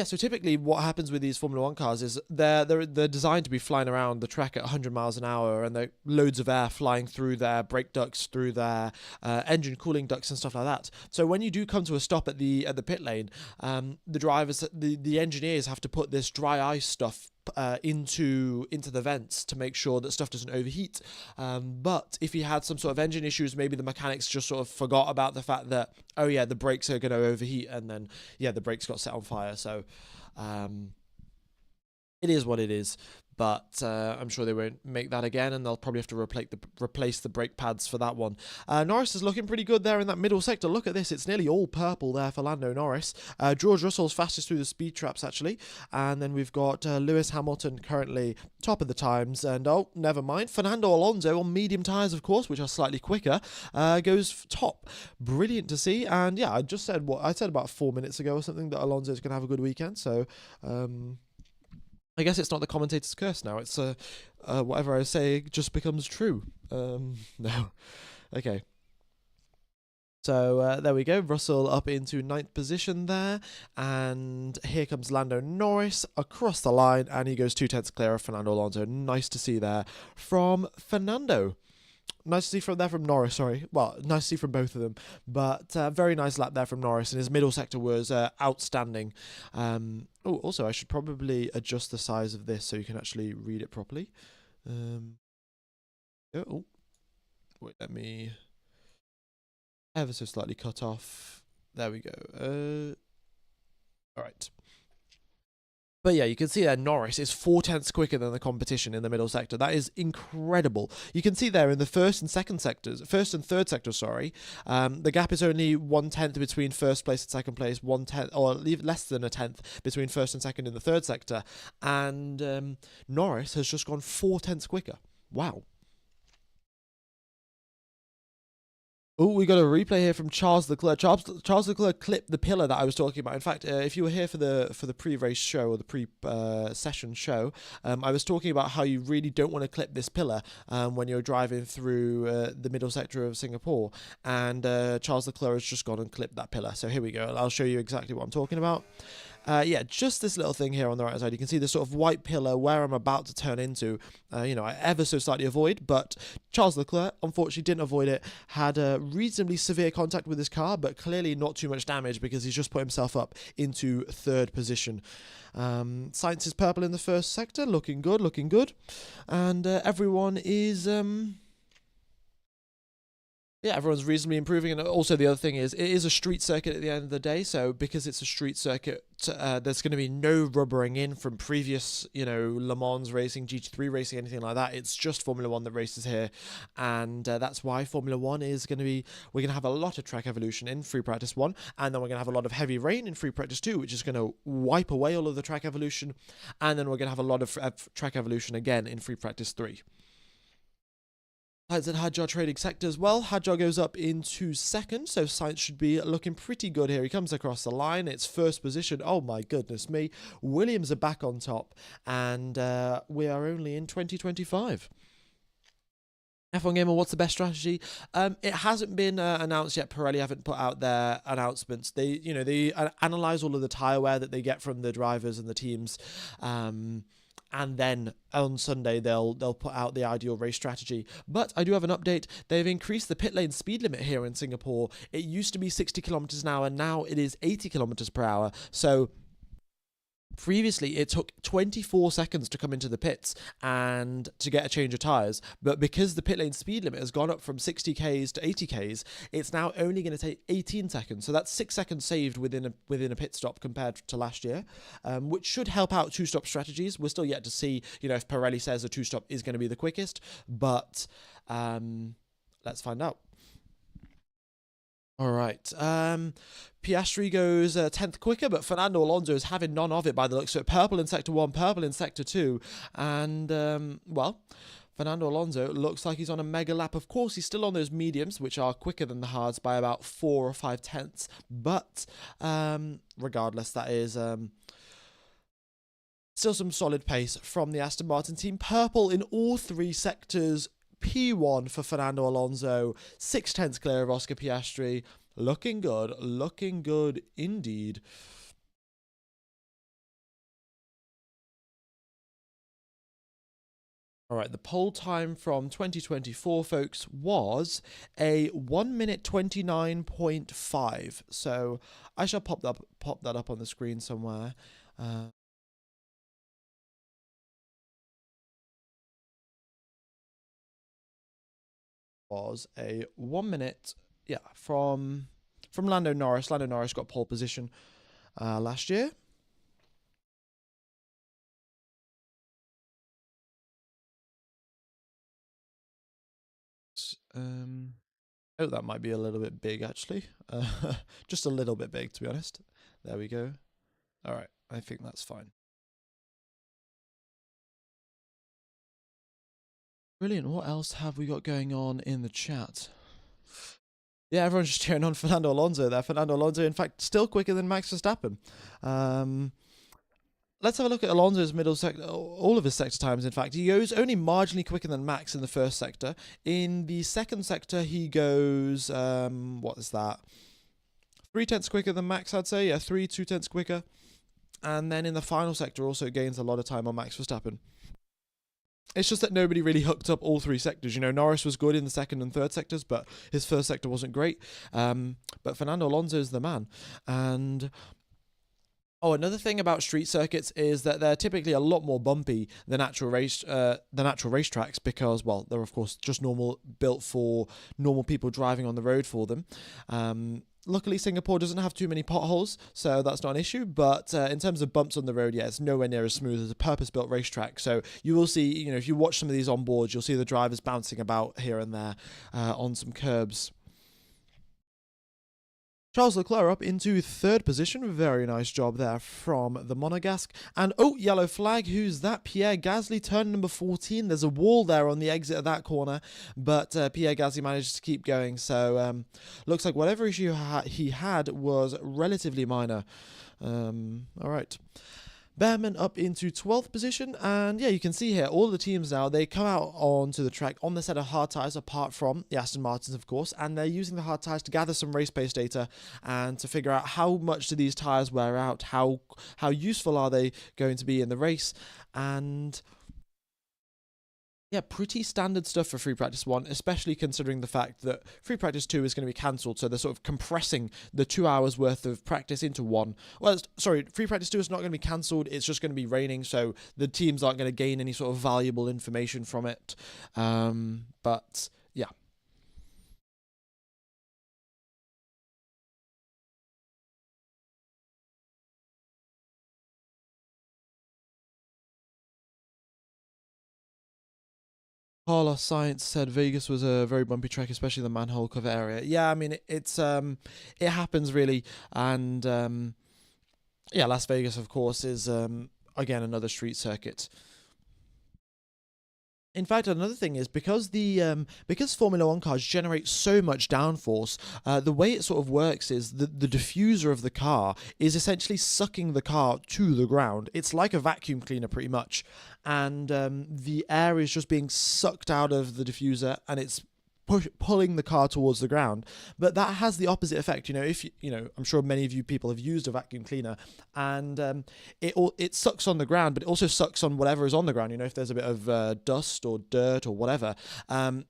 A: So typically what happens with these Formula One cars is they're designed to be flying around the track at 100 miles an hour, and there loads of air flying through their brake ducts, through their engine cooling ducts and stuff like that. So when you do come to a stop at the pit lane, the drivers, the engineers have to put this dry ice stuff into the vents to make sure that stuff doesn't overheat. But if you had some sort of engine issues, maybe the mechanics just sort of forgot about the fact that, oh yeah, the brakes are going to overheat, and then the brakes got set on fire. So it is what it is. But I'm sure they won't make that again, and they'll probably have to replace the brake pads for that one. Norris is looking pretty good there in that middle sector. Look at this. It's nearly all purple there for Lando Norris. George Russell's fastest through the speed traps, actually. And then we've got Lewis Hamilton currently top of the times. And, oh, never mind. Fernando Alonso on medium tyres, of course, which are slightly quicker, goes top. Brilliant to see. And, yeah, I just said what I said about 4 minutes ago or something, that Alonso's going to have a good weekend. So, I guess it's not the commentator's curse now. It's whatever I say just becomes true. No. Okay. So there we go. Russell up into 9th position there. And here comes Lando Norris across the line. And he goes 2/10 clear of Fernando Alonso. Nice to see there from Fernando. Nice to see from Norris, sorry. Well, nice to see from both of them. But very nice lap there from Norris, and his middle sector was outstanding. Also, I should probably adjust the size of this so you can actually read it properly. Wait, let me ever so slightly cut off. There we go. All right. But yeah, you can see there Norris is 4/10 quicker than the competition in the middle sector. That is incredible. You can see there in the first and third sectors, the gap is only 1/10 between first place and second place, 1/10 or less than a tenth between first and second in the third sector, and Norris has just gone 4/10 quicker. Wow. Oh, we got a replay here from Charles Leclerc. Charles Leclerc clipped the pillar that I was talking about. In fact, if you were here for the pre-race show or the pre-session show, I was talking about how you really don't want to clip this pillar when you're driving through the middle sector of Singapore. And Charles Leclerc has just gone and clipped that pillar. So here we go. I'll show you exactly what I'm talking about. Just this little thing here on the right side. You can see the sort of white pillar where I'm about to turn into. I ever so slightly avoid, but Charles Leclerc, unfortunately, didn't avoid it. Had a reasonably severe contact with his car, but clearly not too much damage because he's just put himself up into third position. Sainz is purple in the first sector, looking good. And everyone is... everyone's reasonably improving. And also the other thing is, it is a street circuit at the end of the day. So because it's a street circuit, there's going to be no rubbering in from previous, Le Mans racing, GT3 racing, anything like that. It's just Formula One that races here. And that's why Formula One is going to be, we're going to have a lot of track evolution in Free Practice 1. And then we're going to have a lot of heavy rain in Free Practice 2, which is going to wipe away all of the track evolution. And then we're going to have a lot of track evolution again in Free Practice 3. Sainz and Hadjar trading sectors. Well, Hadjar goes up into second, so Sainz should be looking pretty good here. He comes across the line. It's first position. Oh my goodness me. Williams are back on top, and we are only in 2025. F1 Gamer, what's the best strategy? It hasn't been announced yet. Pirelli haven't put out their announcements. They analyze all of the tyre wear that they get from the drivers and the teams. And then on Sunday, they'll put out the ideal race strategy. But I do have an update. They've increased the pit lane speed limit here in Singapore. It used to be 60 kilometers an hour. Now it is 80 kilometers per hour. So Previously, it took 24 seconds to come into the pits and to get a change of tyres. But because the pit lane speed limit has gone up from 60 k's to 80 k's, it's now only going to take 18 seconds. So that's 6 seconds saved within a pit stop compared to last year, which should help out two-stop strategies. We're still yet to see, if Pirelli says a two-stop is going to be the quickest, but let's find out. All right. Piastri goes 10th quicker, but Fernando Alonso is having none of it by the looks of it. Purple in Sector 1, purple in Sector 2. And, Fernando Alonso looks like he's on a mega lap. Of course, he's still on those mediums, which are quicker than the hards by about 4 or 5 tenths. But regardless, that is still some solid pace from the Aston Martin team. Purple in all 3 sectors. P1 for Fernando Alonso, 6 tenths clear of Oscar Piastri. Looking good indeed. All right, the pole time from 2024, folks, was a 1 minute 29.5. So I shall pop that up on the screen somewhere. Was a 1 minute, from Lando Norris. Lando Norris got pole position last year. Oh, that might be a little bit big, actually. Just a little bit big, to be honest. There we go. All right, I think that's fine. Brilliant. What else have we got going on in the chat? Yeah, everyone's just cheering on Fernando Alonso there. Fernando Alonso, in fact, still quicker than Max Verstappen. Let's have a look at Alonso's middle sector, all of his sector times, in fact. He goes only marginally quicker than Max in the first sector. In the second sector, he goes, what is that? 3 tenths quicker than Max, I'd say. Yeah, 2 tenths quicker. And then in the final sector, also gains a lot of time on Max Verstappen. It's just that nobody really hooked up all 3 sectors. Norris was good in the second and third sectors, but his first sector wasn't great. But Fernando Alonso is the man. And another thing about street circuits is that they're typically a lot more bumpy than actual racetracks because, well, they're of course just built for normal people driving on the road for them. Luckily, Singapore doesn't have too many potholes, so that's not an issue. But in terms of bumps on the road, it's nowhere near as smooth as a purpose-built racetrack. So you will see, if you watch some of these on boards, you'll see the drivers bouncing about here and there on some curbs. Charles Leclerc up into 3rd position. Very nice job there from the Monegasque. And, yellow flag. Who's that? Pierre Gasly, turn number 14. There's a wall there on the exit of that corner, but Pierre Gasly managed to keep going. So, looks like whatever issue he had was relatively minor. All right. Behrman up into 12th position, and you can see here all the teams now, they come out onto the track on the set of hard tyres, apart from the Aston Martins, of course, and they're using the hard tyres to gather some race pace data and to figure out how much do these tyres wear out, how useful are they going to be in the race, and pretty standard stuff for Free Practice 1, especially considering the fact that Free Practice 2 is going to be cancelled, so they're sort of compressing the 2 hours worth of practice into one. Well, sorry, Free Practice 2 is not going to be cancelled, it's just going to be raining, so the teams aren't going to gain any sort of valuable information from it. But, yeah. Carlos Science said Vegas was a very bumpy track, especially the manhole cover area. Yeah, I mean, it happens really, and Las Vegas, of course, is again another street circuit. In fact, another thing is because Formula One cars generate so much downforce, the way it sort of works is the diffuser of the car is essentially sucking the car to the ground. It's like a vacuum cleaner, pretty much, and the air is just being sucked out of the diffuser, and it's pulling the car towards the ground. But that has the opposite effect. If I'm sure many of you people have used a vacuum cleaner, and it sucks on the ground, but it also sucks on whatever is on the ground. If there's a bit of dust or dirt or whatever,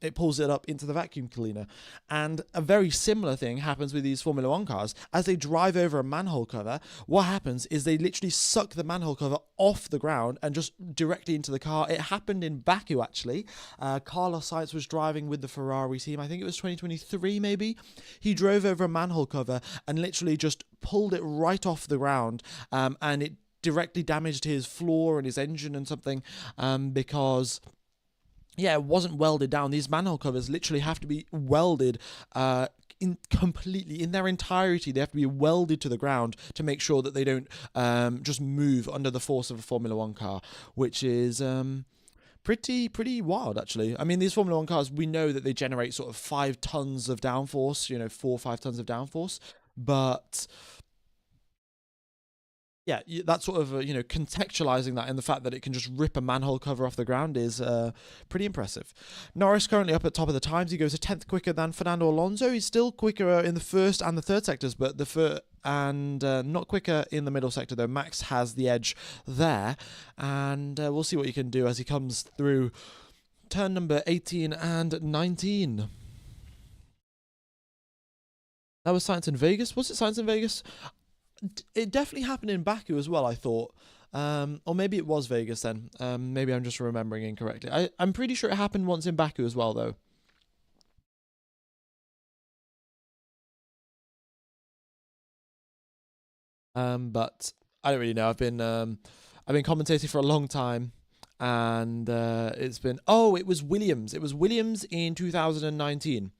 A: it pulls it up into the vacuum cleaner. And a very similar thing happens with these Formula One cars. As they drive over a manhole cover, what happens is they literally suck the manhole cover off the ground and just directly into the car. It happened in Baku, actually. Carlos Sainz was driving with the Ferrari team. I think it was 2023, maybe. He drove over a manhole cover and literally just pulled it right off the ground, and it directly damaged his floor and his engine and something, because it wasn't welded down. These manhole covers literally have to be welded completely in their entirety. They have to be welded to the ground to make sure that they don't just move under the force of a Formula One car, which is pretty wild, actually. I mean, these Formula One cars, we know that they generate sort of 5 tons of downforce, 4 or 5 tons of downforce, but yeah, that sort of contextualizing that in the fact that it can just rip a manhole cover off the ground is pretty impressive. Norris currently up at top of the times. He goes a 10th quicker than Fernando Alonso. He's still quicker in the first and the third sectors, but not quicker in the middle sector, though. Max has the edge there, and we'll see what he can do as he comes through turn number 18 and 19. That was Science in Vegas. Was it Science in Vegas? It definitely happened in Baku as well, I thought. Or maybe it was Vegas then. Maybe I'm just remembering incorrectly. I'm pretty sure it happened once in Baku as well, though. But I don't really know. I've been commentating for a long time, and it's been... Oh, it was Williams. It was Williams in 2019.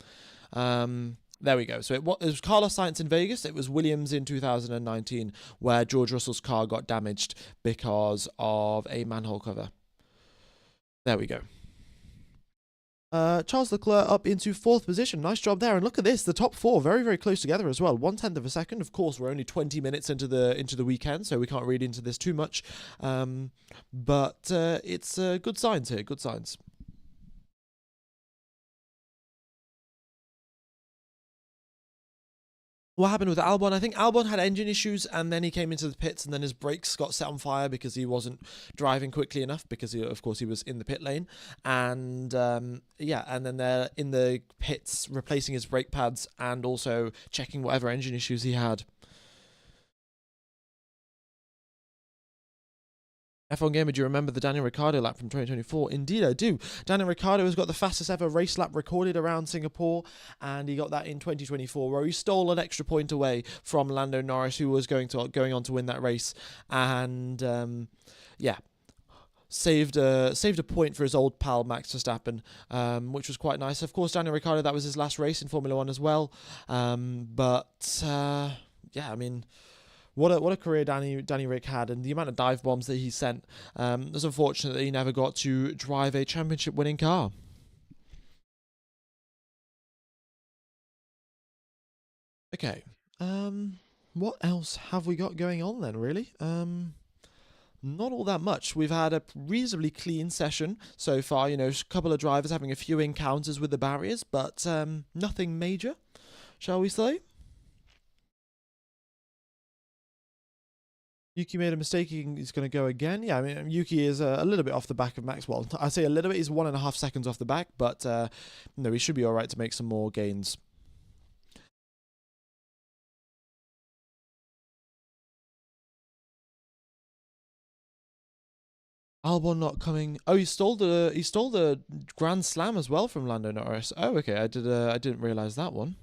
A: There we go. So it was Carlos Sainz in Vegas. It was Williams in 2019 where George Russell's car got damaged because of a manhole cover. There we go. Charles Leclerc up into 4th position. Nice job there. And look at this. The top 4 very, very close together as well. 1/10 of a second. Of course, we're only 20 minutes into the weekend, so we can't read into this too much. But it's good signs here. Good signs. What happened with Albon? I think Albon had engine issues, and then he came into the pits, and then his brakes got set on fire because he wasn't driving quickly enough, because of course he was in the pit lane, and and then they're in the pits replacing his brake pads and also checking whatever engine issues he had. F1 Gamer, do you remember the Daniel Ricciardo lap from 2024? Indeed, I do. Daniel Ricciardo has got the fastest ever race lap recorded around Singapore, and he got that in 2024, where he stole an extra point away from Lando Norris, who was going on to win that race, and saved a point for his old pal Max Verstappen, which was quite nice. Of course, Daniel Ricciardo, that was his last race in Formula One as well, I mean, what a career Danny Rick had, and the amount of dive bombs that he sent. It's unfortunate that he never got to drive a championship-winning car. Okay. What else have we got going on then, really? Not all that much. We've had a reasonably clean session so far. A couple of drivers having a few encounters with the barriers, but nothing major, shall we say? Yuki made a mistake. He's going to go again. Yeah, I mean, Yuki is a little bit off the back of Max. Well, I say a little bit. He's 1.5 seconds off the back, but no, he should be all right to make some more gains. Albon not coming. Oh, he stole the Grand Slam as well from Lando Norris. Oh, okay. I didn't realize that one.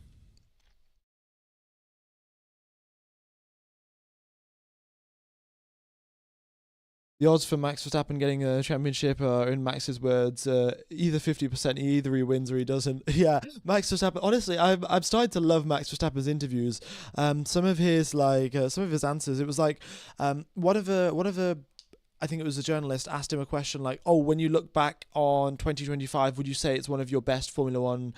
A: The odds for Max Verstappen getting a championship are, in Max's words, either 50%, either he wins or he doesn't. Yeah, Max Verstappen. Honestly, I've started to love Max Verstappen's interviews. Some of his answers. It was like, one of the I think it was a journalist asked him a question like, "Oh, when you look back on 2025, would you say it's one of your best Formula One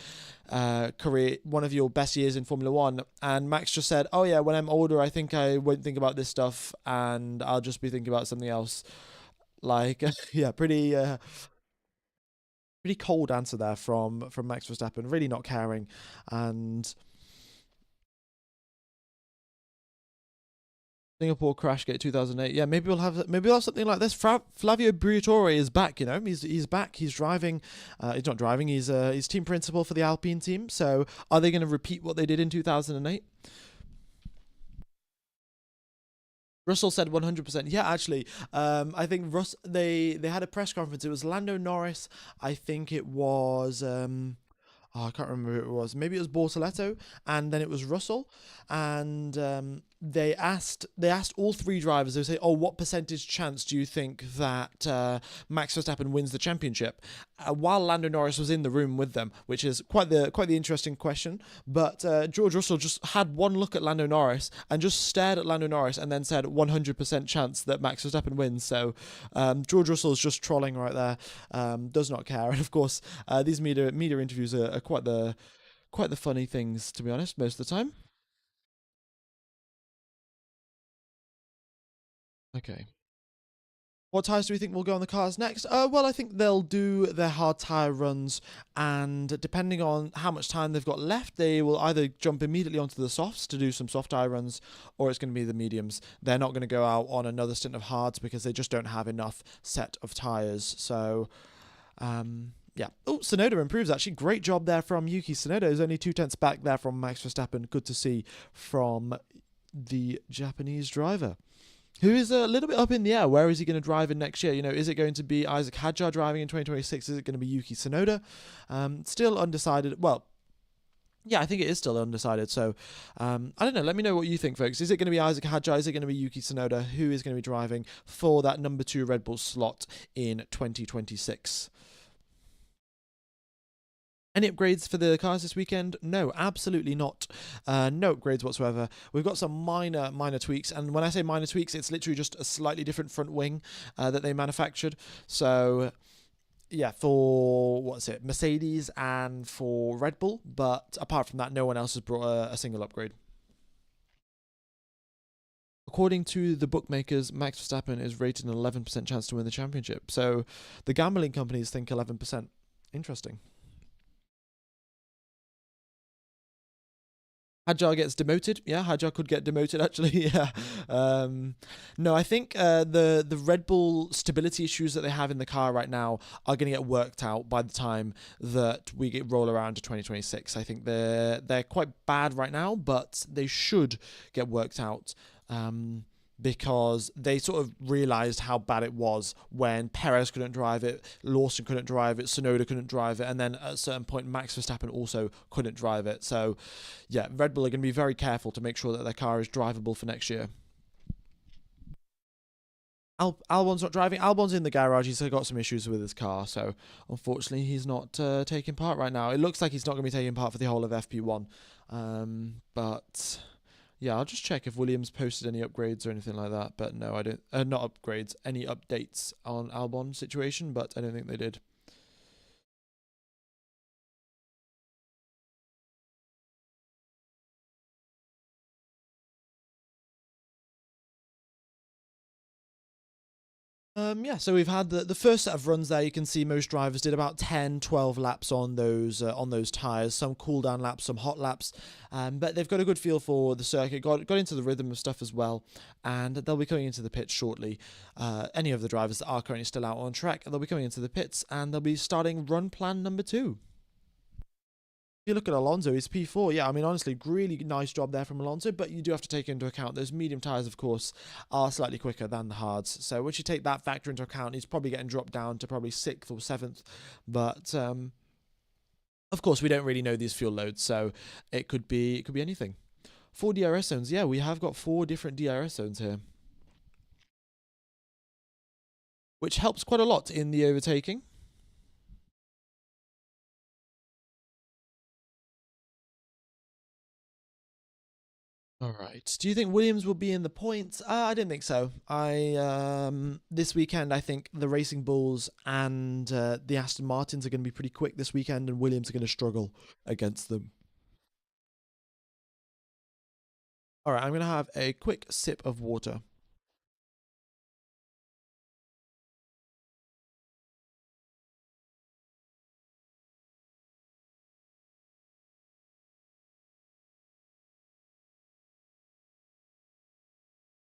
A: career, one of your best years in Formula One?" And Max just said, "Oh yeah, when I'm older, I think I won't think about this stuff, and I'll just be thinking about something else." Like, yeah, pretty pretty cold answer there from Max Verstappen, really not caring. And Singapore Crashgate 2008. Yeah, maybe we'll have something like this. Flavio Briatore is back. You know, he's back. He's driving. He's not driving. He's team principal for the Alpine team. So are they going to repeat what they did in 2008? Russell said 100%. Yeah, actually, I think they had a press conference. It was Lando Norris. I think it was. I can't remember who it was. Maybe it was Bortoletto, and then it was Russell, and they asked all three drivers. They say, "Oh, what percentage chance do you think that Max Verstappen wins the championship?" While Lando Norris was in the room with them, which is quite the interesting question. But George Russell just had one look at Lando Norris and just stared at Lando Norris, and then said 100% chance that Max Verstappen wins. So George Russell is just trolling right there, does not care. And of course, these media interviews are quite the funny things, to be honest, most of the time. Okay. What tyres do we think will go on the cars next? Well, I think they'll do their hard tyre runs, and depending on how much time they've got left, they will either jump immediately onto the softs to do some soft tyre runs, or it's going to be the mediums. They're not going to go out on another stint of hards because they just don't have enough set of tyres. So, yeah. Oh, Tsunoda improves actually. Great job there from Yuki Tsunoda. Is only 2 tenths back there from Max Verstappen. Good to see from the Japanese driver, who is a little bit up in the air. Where is he going to drive in next year? You know, is it going to be Isaac Hadjar driving in 2026? Is it going to be Yuki Tsunoda? Still undecided. Well, yeah, I think it is still undecided. So, I don't know. Let me know what you think, folks. Is it going to be Isaac Hadjar? Is it going to be Yuki Tsunoda? Who is going to be driving for that number 2 Red Bull slot in 2026? Any upgrades for the cars this weekend? No, absolutely not. No upgrades whatsoever. We've got some minor tweaks, and when I say minor tweaks, it's literally just a slightly different front wing that they manufactured. So, yeah, for what's it, Mercedes and for Red Bull, but apart from that, no one else has brought a single upgrade. According to the bookmakers, Max Verstappen is rated an 11% chance to win the championship. So the gambling companies think 11%. Interesting. Hadjar gets demoted. Yeah, Hadjar could get demoted actually. Yeah. No, I think the Red Bull stability issues that they have in the car right now are going to get worked out by the time that we roll around to 2026. I think they're quite bad right now, but they should get worked out. Because they sort of realised how bad it was when Perez couldn't drive it, Lawson couldn't drive it, Tsunoda couldn't drive it, and then at a certain point Max Verstappen also couldn't drive it. So, yeah, Red Bull are going to be very careful to make sure that their car is drivable for next year. Albon's not driving. Albon's in the garage. He's got some issues with his car, so unfortunately he's not taking part right now. It looks like he's not going to be taking part for the whole of FP1, but yeah, I'll just check if Williams posted any upgrades or anything like that. But no, I don't. Not upgrades, any updates on Albon's situation, but I don't think they did. Yeah, so we've had the first set of runs there. You can see most drivers did about 10, 12 laps on those tyres. Some cool down laps, some hot laps, but they've got a good feel for the circuit. Got into the rhythm of stuff as well, and they'll be coming into the pits shortly. Any of the drivers that are currently still out on track, they'll be coming into the pits, and they'll be starting run plan number 2. You look at Alonso, he's P4. Yeah, I mean, honestly, really nice job there from Alonso, but you do have to take into account those medium tyres, of course, are slightly quicker than the hards. So once you take that factor into account, he's probably getting dropped down to probably 6th or 7th. But, of course, we don't really know these fuel loads, so it could be anything. 4 DRS zones. Yeah, we have got 4 different DRS zones here, which helps quite a lot in the overtaking. All right. Do you think Williams will be in the points? I don't think so. This weekend I think the Racing Bulls and the Aston Martins are going to be pretty quick this weekend, and Williams are going to struggle against them. All right, I'm going to have a quick sip of water.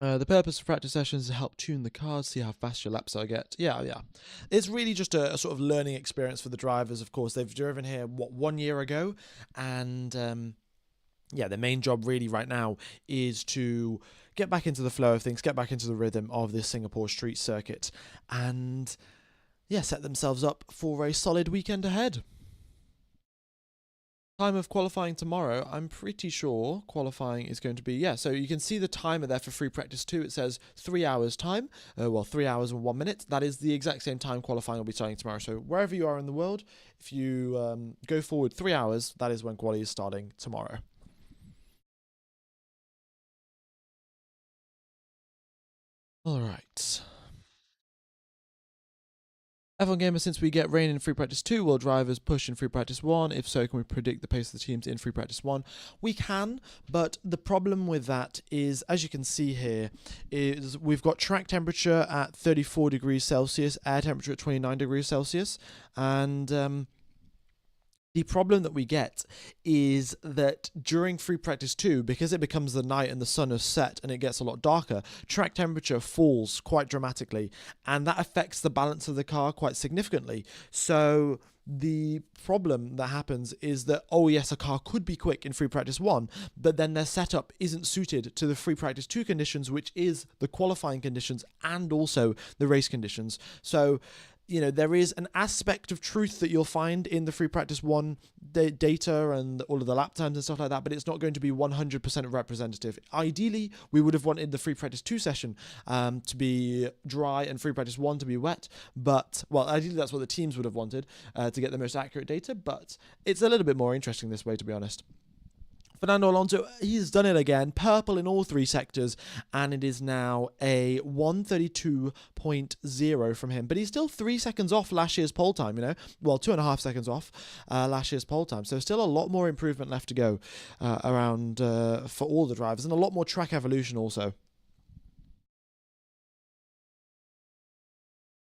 A: The purpose of practice sessions is to help tune the cars, see how fast your laps are get. Yeah, yeah. It's really just a sort of learning experience for the drivers. Of course, they've driven here, 1 year ago? And yeah, the main job really right now is to get back into the flow of things, get back into the rhythm of this Singapore street circuit, and yeah, set themselves up for a solid weekend ahead. Time of qualifying tomorrow, I'm pretty sure qualifying is going to be, yeah, so you can see the timer there for free practice 2. It says 3 hours time, 3 hours and 1 minute. That is the exact same time qualifying will be starting tomorrow. So wherever you are in the world, if you go forward 3 hours, that is when quali is starting tomorrow. All right. F1 Gamer, since we get rain in free practice 2, will drivers push in free practice 1? If so, can we predict the pace of the teams in free practice 1? We can, but the problem with that is, as you can see here, is we've got track temperature at 34 degrees Celsius, air temperature at 29 degrees Celsius, and the problem that we get is that during free practice 2, because it becomes the night and the sun is set and it gets a lot darker, track temperature falls quite dramatically, and that affects the balance of the car quite significantly. So the problem that happens is that, oh yes, a car could be quick in free practice 1, but then their setup isn't suited to the free practice 2 conditions, which is the qualifying conditions and also the race conditions. So there is an aspect of truth that you'll find in the free practice 1 data and all of the lap times and stuff like that, but it's not going to be 100% representative. Ideally, we would have wanted the free practice 2 session to be dry and free practice 1 to be wet, but, well, ideally that's what the teams would have wanted to get the most accurate data, but it's a little bit more interesting this way, to be honest. Fernando Alonso, he's done it again. Purple in all 3 sectors, and it is now a 1:32.0 from him. But he's still 3 seconds off last year's pole time, Well, 2.5 seconds off last year's pole time. So still a lot more improvement left to go around for all the drivers, and a lot more track evolution also.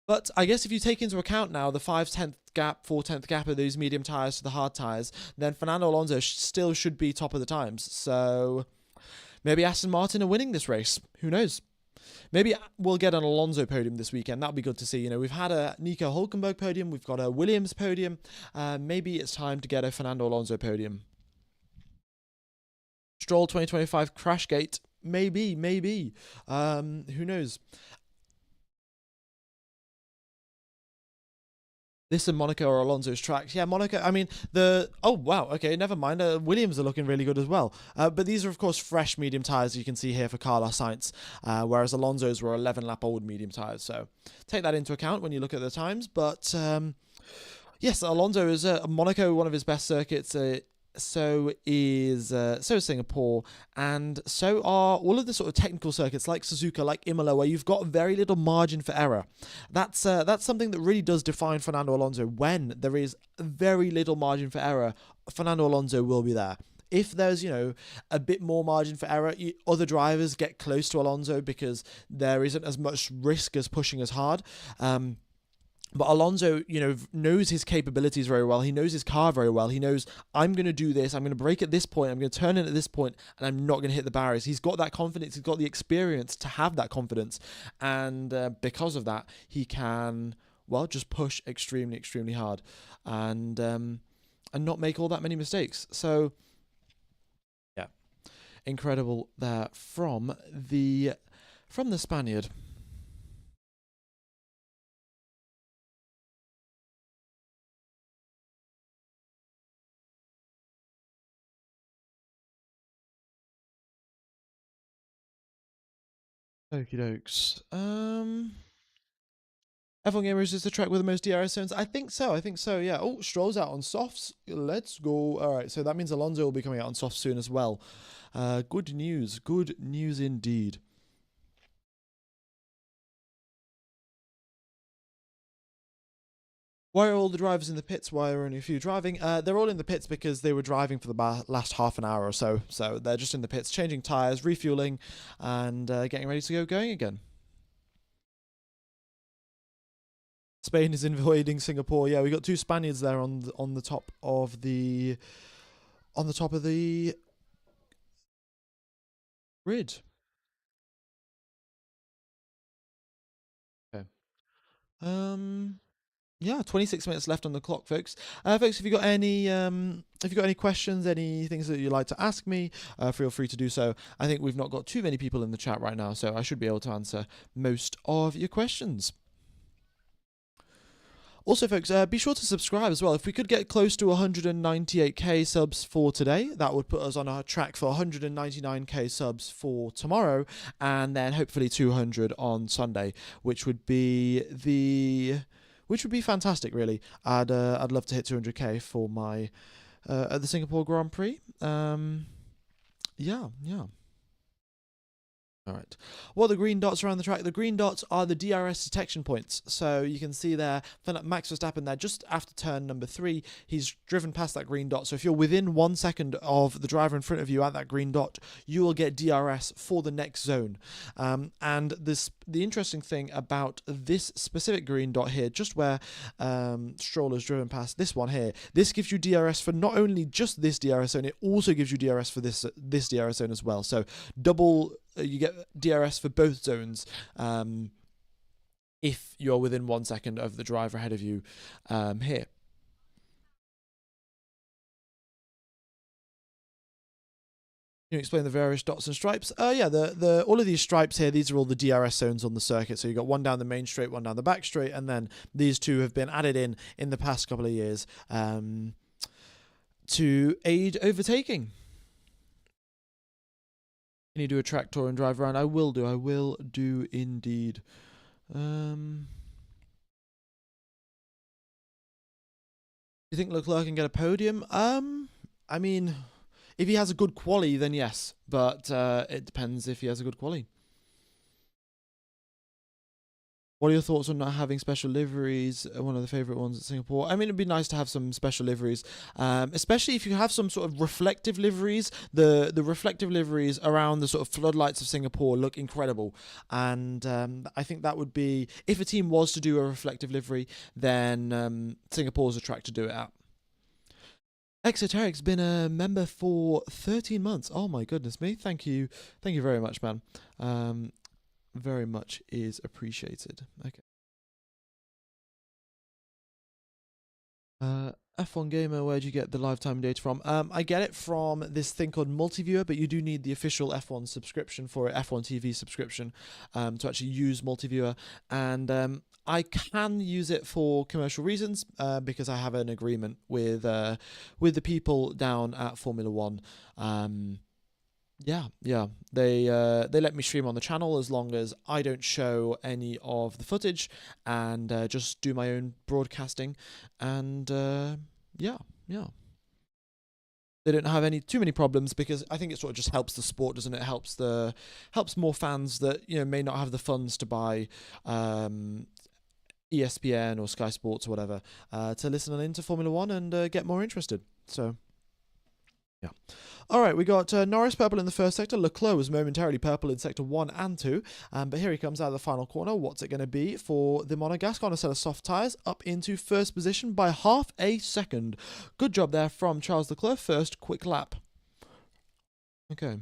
A: But I guess if you take into account now the 5/10 gap, 4/10 gap of these medium tyres to the hard tyres, then Fernando Alonso still should be top of the times. So maybe Aston Martin are winning this race. Who knows? Maybe we'll get an Alonso podium this weekend. That'll be good to see. We've had a Nico Hulkenberg podium. We've got a Williams podium. Maybe it's time to get a Fernando Alonso podium. Stroll 2025 Crashgate. Maybe. Who knows? This and Monaco or Alonso's tracks. Yeah, Monaco, I mean, oh, wow, okay, never mind. Williams are looking really good as well. But these are, of course, fresh medium tyres you can see here for Carlos Sainz, whereas Alonso's were 11-lap old medium tyres. So take that into account when you look at the times. But yes, Alonso is Monaco, one of his best circuits. So is Singapore, and so are all of the sort of technical circuits like Suzuka, like Imola, where you've got very little margin for error. That's something that really does define Fernando Alonso. When there is very little margin for error, Fernando Alonso will be there. If there's, a bit more margin for error, other drivers get close to Alonso because there isn't as much risk as pushing as hard. But Alonso, knows his capabilities very well. He knows his car very well. He knows, I'm going to do this. I'm going to brake at this point. I'm going to turn in at this point, and I'm not going to hit the barriers. He's got that confidence. He's got the experience to have that confidence. And because of that, he can, just push extremely, extremely hard and not make all that many mistakes. So, yeah, incredible there from the Spaniard. Okie dokes. F1 Gamers is the track with the most DRS zones. I think so. Yeah. Oh, Stroll's out on softs. Let's go. All right. So that means Alonso will be coming out on softs soon as well. Good news. Good news indeed. Why are all the drivers in the pits? Why are only a few driving? They're all in the pits because they were driving for the last half an hour or so. So they're just in the pits, changing tyres, refueling, and getting ready to going again. Spain is invading Singapore. Yeah, we got 2 Spaniards there on the top of the grid. Yeah, 26 minutes left on the clock, folks. Folks, if you got any questions, any things that you'd like to ask me, feel free to do so. I think we've not got too many people in the chat right now, so I should be able to answer most of your questions. Also, folks, be sure to subscribe as well. If we could get close to 198k subs for today, that would put us on our track for 199k subs for tomorrow, and then hopefully 200 on Sunday, which would be fantastic. Really, I'd love to hit 200k for my at the Singapore Grand Prix. Yeah. All right. What are the green dots around the track? The green dots are the DRS detection points. So you can see there, Max Verstappen there, just after turn number 3, he's driven past that green dot. So if you're within 1 second of the driver in front of you at that green dot, you will get DRS for the next zone. And the interesting thing about this specific green dot here, just where Stroll has driven past this one here, this gives you DRS for not only just this DRS zone, it also gives you DRS for this DRS zone as well. So double. You get DRS for both zones if you're within 1 second of the driver ahead of you here. Can you explain the various dots and stripes? Yeah, all of these stripes here, these are all the DRS zones on the circuit. So you've got one down the main straight, one down the back straight, and then these two have been added in the past couple of years to aid overtaking. Can you do a track tour and drive around? I will do indeed. Do you think Leclerc can get a podium? I mean, if he has a good quali, then yes. But it depends if he has a good quali. What are your thoughts on not having special liveries? One of the favourite ones at Singapore. I mean, it'd be nice to have some special liveries, especially if you have some sort of reflective liveries. The reflective liveries around the sort of floodlights of Singapore look incredible, and I think that would be, if a team was to do a reflective livery, then Singapore's a track to do it at. Exoteric's been a member for 13 months. Oh my goodness me! Thank you very much, man. Very much is appreciated. Okay. F1 Gamer, where'd you get the lifetime data from? I get it from this thing called Multiviewer, but you do need the official F1 subscription for it, F1 TV subscription, to actually use Multiviewer. And I can use it for commercial reasons because I have an agreement with the people down at Formula One. Yeah. They let me stream on the channel as long as I don't show any of the footage and just do my own broadcasting. And yeah. They don't have too many problems because I think it sort of just helps the sport, doesn't it? Helps more fans that may not have the funds to buy ESPN or Sky Sports or whatever to listen into Formula One and get more interested. So. Yeah. All right, we got Norris purple in the first sector. Leclerc was momentarily purple in sector 1 and 2. But here he comes out of the final corner. What's it going to be for the Monegasque on a set of soft tyres? Up into first position by half a second. Good job there from Charles Leclerc. First quick lap. Okay.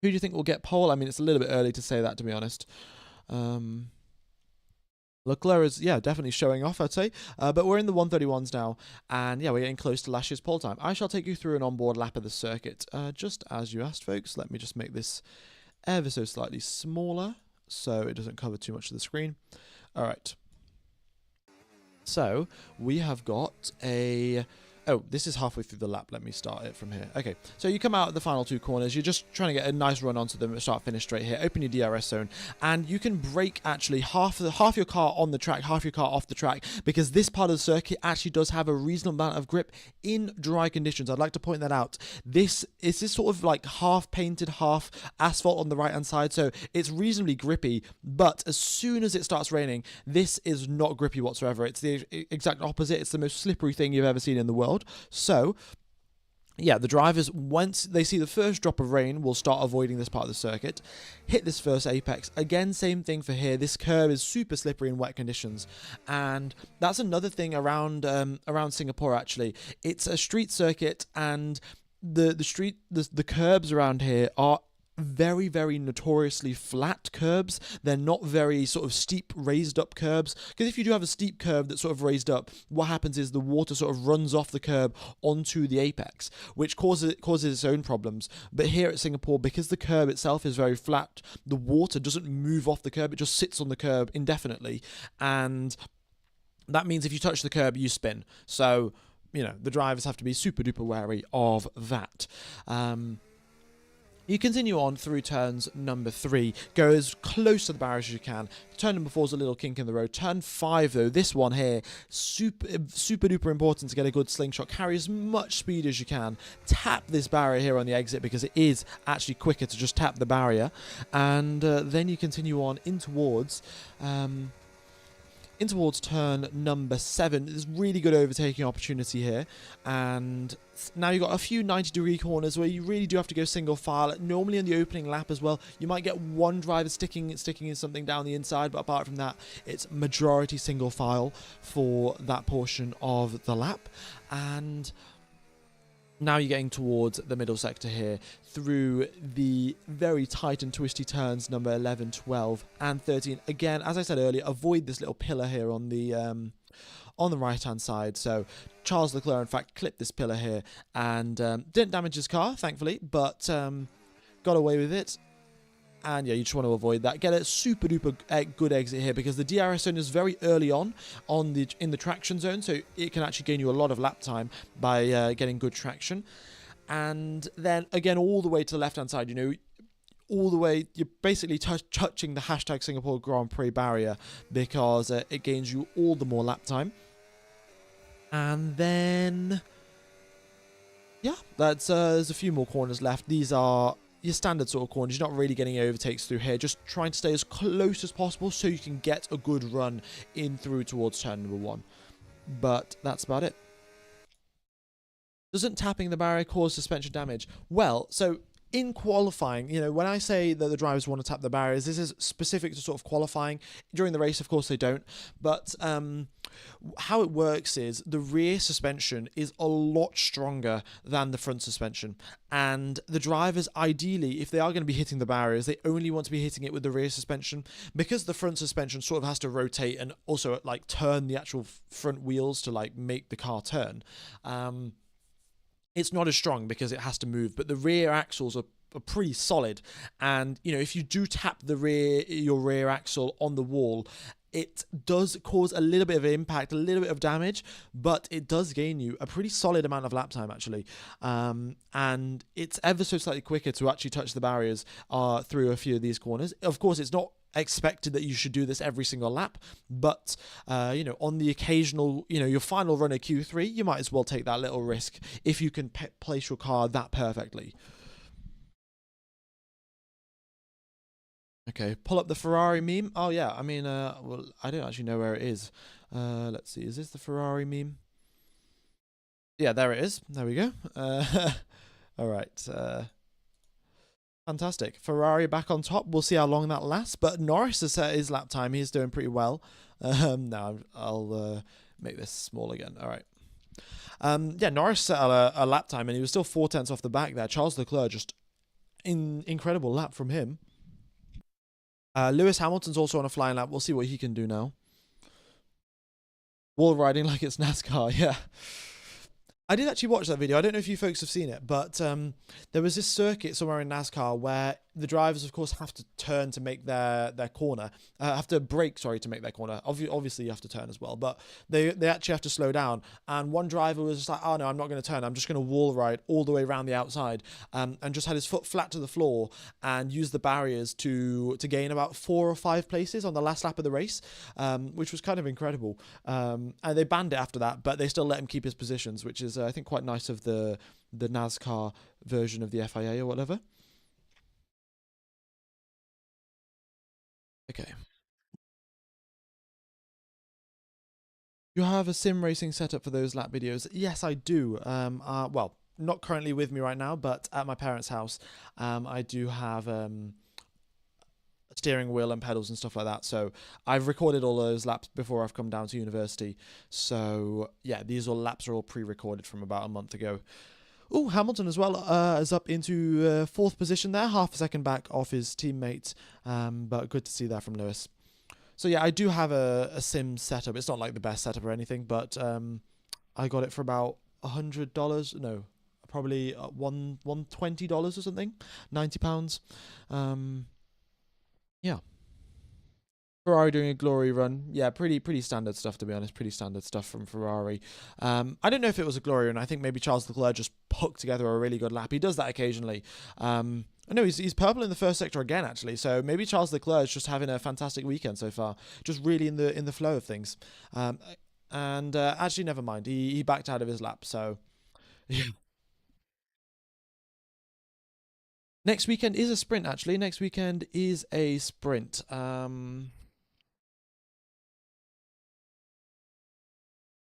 A: Who do you think will get pole? I mean, it's a little bit early to say that, to be honest. Leclerc is, definitely showing off, I'd say. But we're in the 131s now, and we're getting close to last year's pole time. I shall take you through an onboard lap of the circuit, just as you asked, folks. Let me just make this ever so slightly smaller so it doesn't cover too much of the screen. All right. So we have got a... Oh, this is halfway through the lap. Let me start it from here. Okay, so you come out at the final two corners. You're just trying to get a nice run onto them, start-finish straight here. Open your DRS zone, and you can brake actually half your car on the track, half your car off the track, because this part of the circuit actually does have a reasonable amount of grip in dry conditions. I'd like to point that out. This sort of like half painted, half asphalt on the right-hand side, so it's reasonably grippy, but as soon as it starts raining, this is not grippy whatsoever. It's the exact opposite. It's the most slippery thing you've ever seen in the world. So, the drivers, once they see the first drop of rain, will start avoiding this part of the circuit, hit this first apex. Again, same thing for here. This curb is super slippery in wet conditions, and that's another thing around Singapore. Actually, it's a street circuit, and the curbs around here are very, very notoriously flat curbs. They're not very sort of steep, raised up curbs. Because if you do have a steep curve that's sort of raised up, what happens is the water sort of runs off the curb onto the apex, which causes its own problems. But here at Singapore, because the curb itself is very flat, the water doesn't move off the curb, it just sits on the curb indefinitely. And that means if you touch the curb, you spin. So, the drivers have to be super duper wary of that. You continue on through turns number 3. Go as close to the barriers as you can. Turn number 4 is a little kink in the road. Turn 5, though, this one here, super duper important to get a good slingshot. Carry as much speed as you can. Tap this barrier here on the exit because it is actually quicker to just tap the barrier. And then you continue on in towards turn number 7. There's really good overtaking opportunity here, and now you've got a few 90-degree corners where you really do have to go single file. Normally in the opening lap as well, you might get one driver sticking in something down the inside, but apart from that, it's majority single file for that portion of the lap. And now you're getting towards the middle sector here through the very tight and twisty turns number 11, 12 and 13. Again, as I said earlier, avoid this little pillar here on the right hand side. So Charles Leclerc in fact clipped this pillar here and didn't damage his car, thankfully, but got away with it. And yeah, you just want to avoid that. Get a super duper good exit here because the DRS zone is very early in the traction zone, so it can actually gain you a lot of lap time by getting good traction. And then again, all the way to the left hand side, all the way, you're basically touching the hashtag Singapore Grand Prix barrier because it gains you all the more lap time. And then yeah, there's a few more corners left. These are your standard sort of corners. You're not really getting overtakes through here, just trying to stay as close as possible so you can get a good run in through towards turn number 1. But that's about it. Doesn't tapping the barrier cause suspension damage? Well, so in qualifying, when I say that the drivers want to tap the barriers, this is specific to sort of qualifying. During the race, of course, they don't. But how it works is the rear suspension is a lot stronger than the front suspension. And the drivers, ideally, if they are going to be hitting the barriers, they only want to be hitting it with the rear suspension. Because the front suspension sort of has to rotate and also turn the actual front wheels to make the car turn. It's not as strong because it has to move, but the rear axles are pretty solid. And if you do tap your rear axle on the wall, it does cause a little bit of impact, a little bit of damage, but it does gain you a pretty solid amount of lap time actually. And it's ever so slightly quicker to actually touch the barriers through a few of these corners. Of course, it's not expected that you should do this every single lap, but on the occasional, your final run at Q3, you might as well take that little risk if you can place your car that perfectly. Okay, pull up the Ferrari meme. Oh yeah, I mean, well, I don't actually know where it is. Let's see, is this the Ferrari meme? Yeah, there it is. There we go. All right. Fantastic. Ferrari back on top. We'll see how long that lasts. But Norris has set his lap time. He's doing pretty well. Now I'll make this small again. All right. Yeah, Norris set a lap time and he was still 4/10 off the back there. Charles Leclerc, just incredible lap from him. Lewis Hamilton's also on a flying lap. We'll see what he can do now. Wall riding like it's NASCAR. Yeah. I did actually watch that video. I don't know if you folks have seen it, but there was this circuit somewhere in NASCAR where the drivers, of course, have to turn to make their corner. Have to brake, sorry, to make their corner. Obviously, you have to turn as well, but they actually have to slow down. And one driver was just like, oh, no, I'm not going to turn. I'm just going to wall ride all the way around the outside and just had his foot flat to the floor and used the barriers to gain about 4 or 5 places on the last lap of the race, which was kind of incredible. And they banned it after that, but they still let him keep his positions, which is, I think, quite nice of the NASCAR version of the FIA or whatever. Okay. You have a sim racing setup for those lap videos? Yes, I do. Well, not currently with me right now, but at my parents' house, I do have a steering wheel and pedals and stuff like that. So I've recorded all those laps before I've come down to university. So yeah, these laps are all pre-recorded from about a month ago. Oh, Hamilton as well is up into fourth position there, half a second back off his teammate. But good to see that from Lewis. So yeah, I do have a sim setup. It's not like the best setup or anything, but I got it for about $100. No, probably $120 or something, £90. Um, yeah. Ferrari doing a glory run, yeah, pretty standard stuff to be honest. Pretty standard stuff from Ferrari. I don't know if it was a glory run. I think maybe Charles Leclerc just put together a really good lap. He does that occasionally. I know he's purple in the first sector again actually. So maybe Charles Leclerc is just having a fantastic weekend so far, just really in the flow of things. And actually, never mind. He backed out of his lap. So yeah. Next weekend is a sprint. Actually, next weekend is a sprint.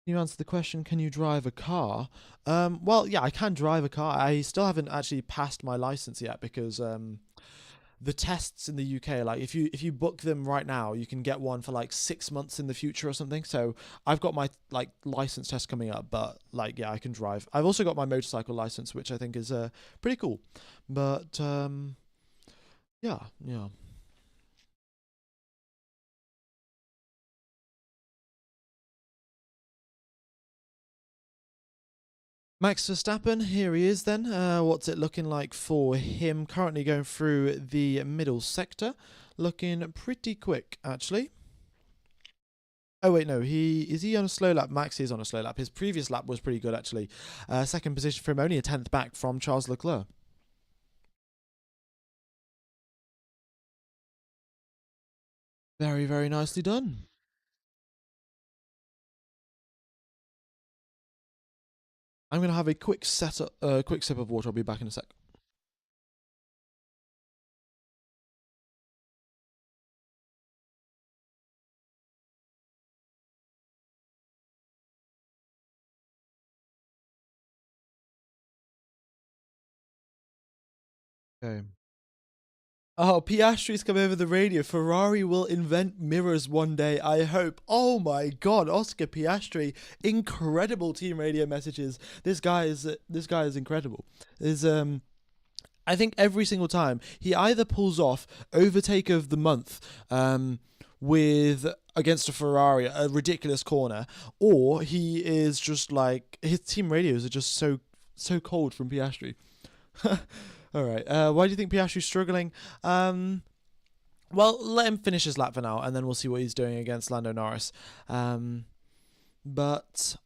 A: You answer the question, can you drive a car? Well, yeah, I can drive a car. I still haven't actually passed my license yet because the tests in the UK, like if you book them right now, you can get one for like 6 months in the future or something. So I've got my like license test coming up, but like yeah, I can drive. I've also got my motorcycle license, which I think is pretty cool. But yeah, yeah. Max Verstappen, here he is then. What's it looking like for him? Currently going through the middle sector. Looking pretty quick, actually. Oh wait, no, he is he on a slow lap? Max is on a slow lap. His previous lap was pretty good actually. Second position for him, only a tenth back from Charles Leclerc. Very, very nicely done. I'm gonna have a quick sip of water. I'll be back in a sec. Okay. Oh, Piastri's come over the radio. Ferrari will invent mirrors one day, I hope. Oh my god, Oscar Piastri, incredible team radio messages. This guy is incredible. Is I think every single time he either pulls off overtake of the month with against a Ferrari, a ridiculous corner, or he is just like his team radios are just so cold from Piastri. All right. Why do you think Piastri's struggling? Um, well, let him finish his lap for now, and then we'll see what he's doing against Lando Norris. Um, but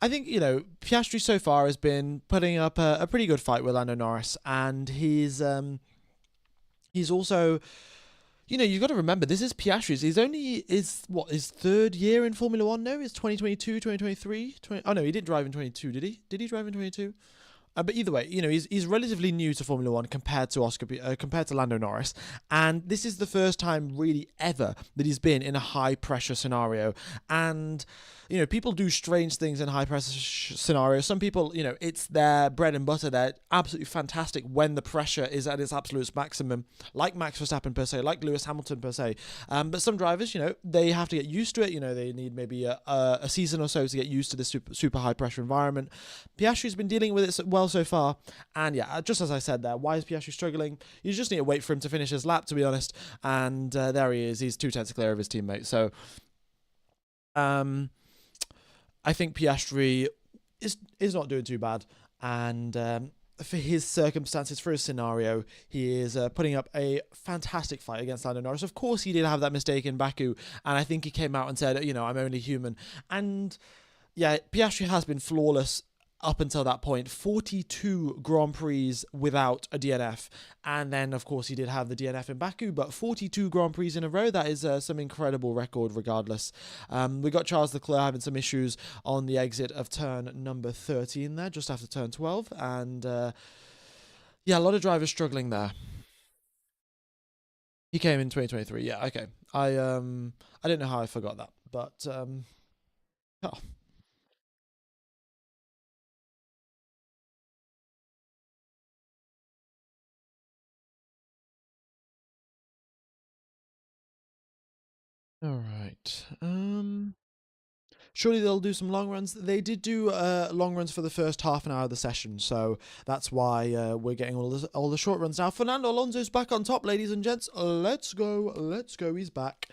A: I think Piastri so far has been putting up a pretty good fight with Lando Norris, and he's also you've got to remember this is Piastri's. He's only is what his third year in Formula One. No, it's 2022, 2023. Oh no, he didn't drive in 22, did he? Did he drive in 22? But either way, he's relatively new to Formula One compared to compared to Lando Norris, and this is the first time really ever that he's been in a high pressure scenario. And people do strange things in high pressure scenarios. Some people, it's their bread and butter. They're absolutely fantastic when the pressure is at its absolute maximum, like Max Verstappen per se, like Lewis Hamilton per se. But some drivers, they have to get used to it. They need maybe a season or so to get used to this super high pressure environment. Piastri's been dealing with it well so far, and yeah, just as I said there, why is Piastri struggling? You just need to wait for him to finish his lap, to be honest. And there he is. He's 2 tenths clear of his teammate. So, um, I think Piastri is not doing too bad, and for his circumstances, for his scenario, he is putting up a fantastic fight against Lando Norris. Of course, he did have that mistake in Baku, and I think he came out and said, I'm only human. And yeah, Piastri has been flawless up until that point. 42 Grand Prix without a DNF. And then, of course, he did have the DNF in Baku, but 42 Grand Prix in a row, that is some incredible record regardless. We got Charles Leclerc having some issues on the exit of turn number 13 there, just after turn 12. And yeah, a lot of drivers struggling there. He came in 2023. Yeah, okay. I don't know how I forgot that, but oh, all right. Surely they'll do some long runs. They did do long runs for the first half an hour of the session, so that's why we're getting all the short runs now. Fernando Alonso's back on top, ladies and gents. Let's go. Let's go. He's back.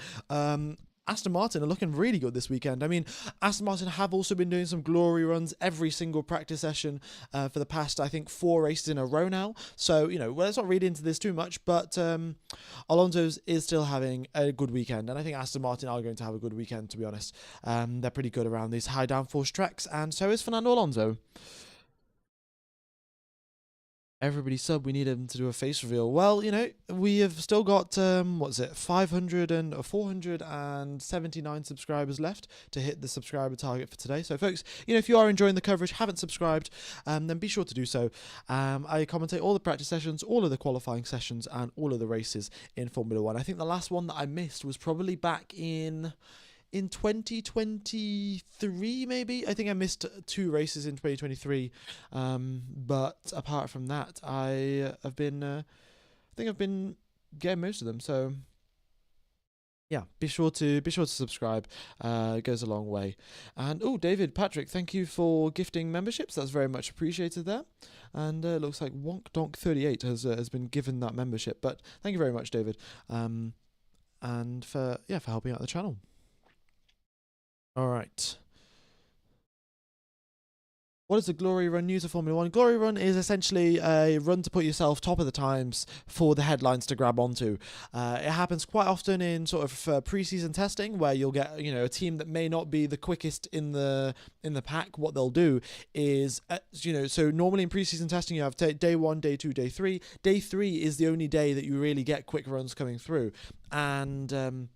A: Aston Martin are looking really good this weekend. I mean, Aston Martin have also been doing some glory runs every single practice session for the past, I think, 4 races in a row now. So, you know, well, let's not read into this too much, but Alonso's is still having a good weekend. And I think Aston Martin are going to have a good weekend, to be honest. They're pretty good around these high downforce tracks, and so is Fernando Alonso. Everybody sub, we need him to do a face reveal. Well, you know, we have still got, 479 subscribers left to hit the subscriber target for today. So, folks, you know, if you are enjoying the coverage, haven't subscribed, then be sure to do so. I commentate all the practice sessions, all of the qualifying sessions, and all of the races in Formula 1. I think the last one that I missed was probably back in 2023, maybe. I think I missed 2 races in 2023, but apart from that, I think I've been getting most of them. So yeah, be sure to subscribe. It goes a long way. And David Patrick, thank you for gifting memberships. That's very much appreciated there. And it looks like WonkDonk38 has been given that membership. But thank you very much, David. And for helping out the channel. All right. What is the Glory Run news of Formula 1? Glory Run is essentially a run to put yourself top of the times for the headlines to grab onto. It happens quite often in sort of pre-season testing, where you'll get, you know, a team that may not be the quickest in the pack. What they'll do is, so normally in pre-season testing you have day 1, day 2, day 3. Day 3 is the only day that you really get quick runs coming through, and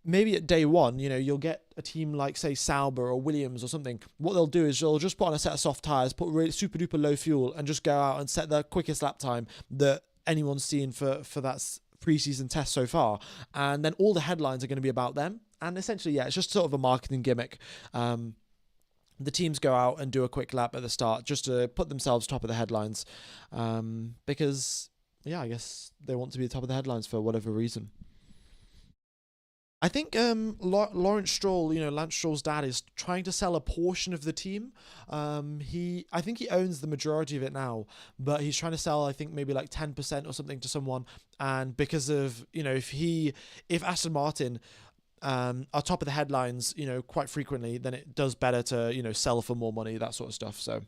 A: maybe at day 1, you know, you'll get a team like, say, Sauber or Williams or something. What they'll do is they'll just put on a set of soft tyres, put really super duper low fuel, and just go out and set the quickest lap time that anyone's seen for that pre-season test so far. And then all the headlines are going to be about them. And essentially, yeah, it's just sort of a marketing gimmick. The teams go out and do a quick lap at the start just to put themselves top of the headlines. Because, yeah, I guess they want to be the top of the headlines for whatever reason. I think Lawrence Stroll, you know, Lance Stroll's dad, is trying to sell a portion of the team. I think he owns the majority of it now, but he's trying to sell, I think, maybe like 10% or something to someone. And because of, you know, if Aston Martin are top of the headlines, you know, quite frequently, then it does better to, you know, sell for more money, that sort of stuff. So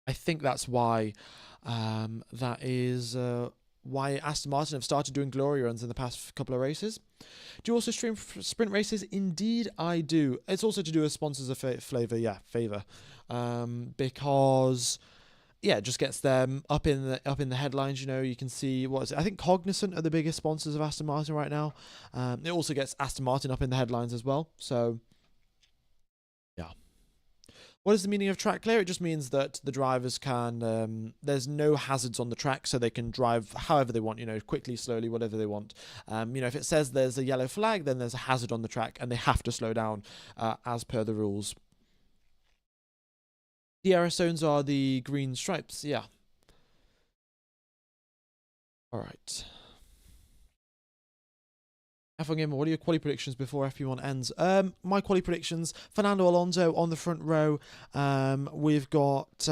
A: I think that's why why Aston Martin have started doing glory runs in the past couple of races. Do you also stream sprint races? Indeed, I do. It's also to do with sponsors of favor, because it just gets them up in the headlines. You know, you can see I think Cognizant are the biggest sponsors of Aston Martin right now. It also gets Aston Martin up in the headlines as well. So yeah. What is the meaning of track clear? It just means that the drivers can, there's no hazards on the track, so they can drive however they want, you know, quickly, slowly, whatever they want. You know, if it says there's a yellow flag, then there's a hazard on the track, and they have to slow down as per the rules. DRS zones are the green stripes, yeah. All right. F1 Gamer, what are your quali predictions before FP1 ends? My quali predictions: Fernando Alonso on the front row. We've got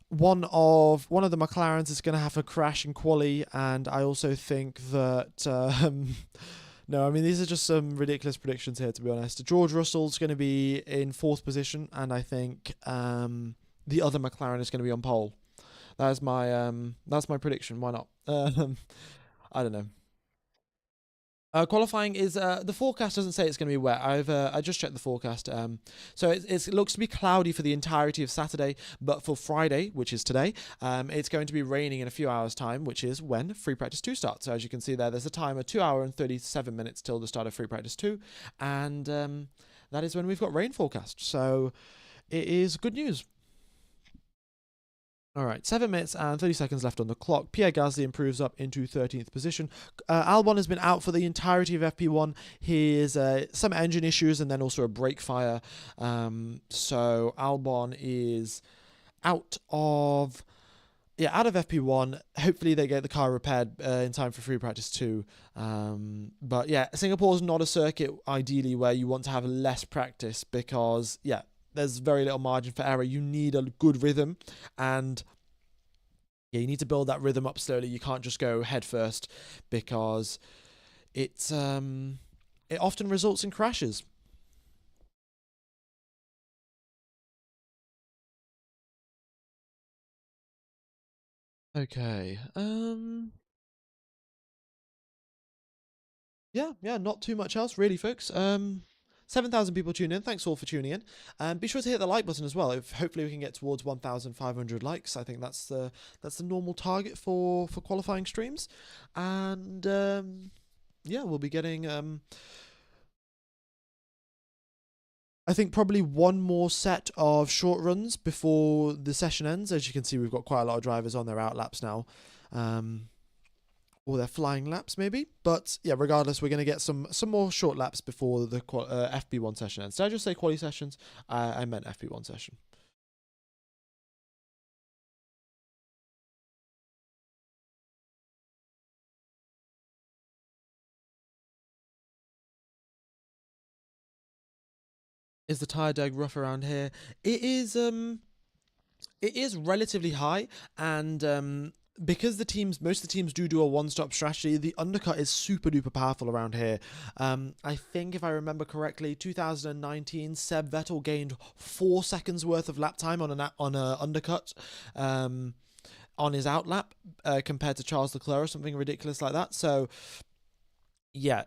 A: one of the McLarens is going to have a crash in quali, and I also think that no, I mean, these are just some ridiculous predictions here, to be honest. George Russell's going to be in 4th position, and I think the other McLaren is going to be on pole. That's my prediction. Why not? I don't know. Qualifying is the forecast doesn't say it's going to be wet. I just checked the forecast. So it looks to be cloudy for the entirety of Saturday, but for Friday, which is today, it's going to be raining in a few hours' time, which is when Free Practice 2 starts. So as you can see there's a timer, 2 hours and 37 minutes till the start of Free Practice 2, and that is when we've got rain forecast. So it is good news. All right, 7 minutes and 30 seconds left on the clock. Pierre Gasly improves up into 13th position. Albon has been out for the entirety of FP1. He has some engine issues and then also a brake fire. So Albon is out of yeah, out of FP1, hopefully they get the car repaired in time for free practice 2. But yeah, Singapore's not a circuit ideally where you want to have less practice because, yeah, there's very little margin for error. You need a good rhythm, and yeah, you need to build that rhythm up slowly. You can't just go head first because it often results in crashes. Okay. Yeah, not too much else really, folks. 7,000 people tune in. Thanks all for tuning in. Be sure to hit the like button as well. If hopefully we can get towards 1,500 likes. I think that's the normal target for qualifying streams, and yeah, we'll be getting I think probably one more set of short runs before the session ends. As you can see, we've got quite a lot of drivers on their out laps now. Or their flying laps maybe. But yeah, regardless, we're going to get some more short laps before the FP1 session ends. Did I just say quali sessions? I meant FP1 session. Is the tire deg rough around here? It is relatively high, and because most of the teams do a one-stop strategy, the undercut is super duper powerful around here. I think if I remember correctly, 2019 Seb Vettel gained 4 seconds worth of lap time on a undercut. On his outlap compared to Charles Leclerc or something ridiculous like that. So yeah,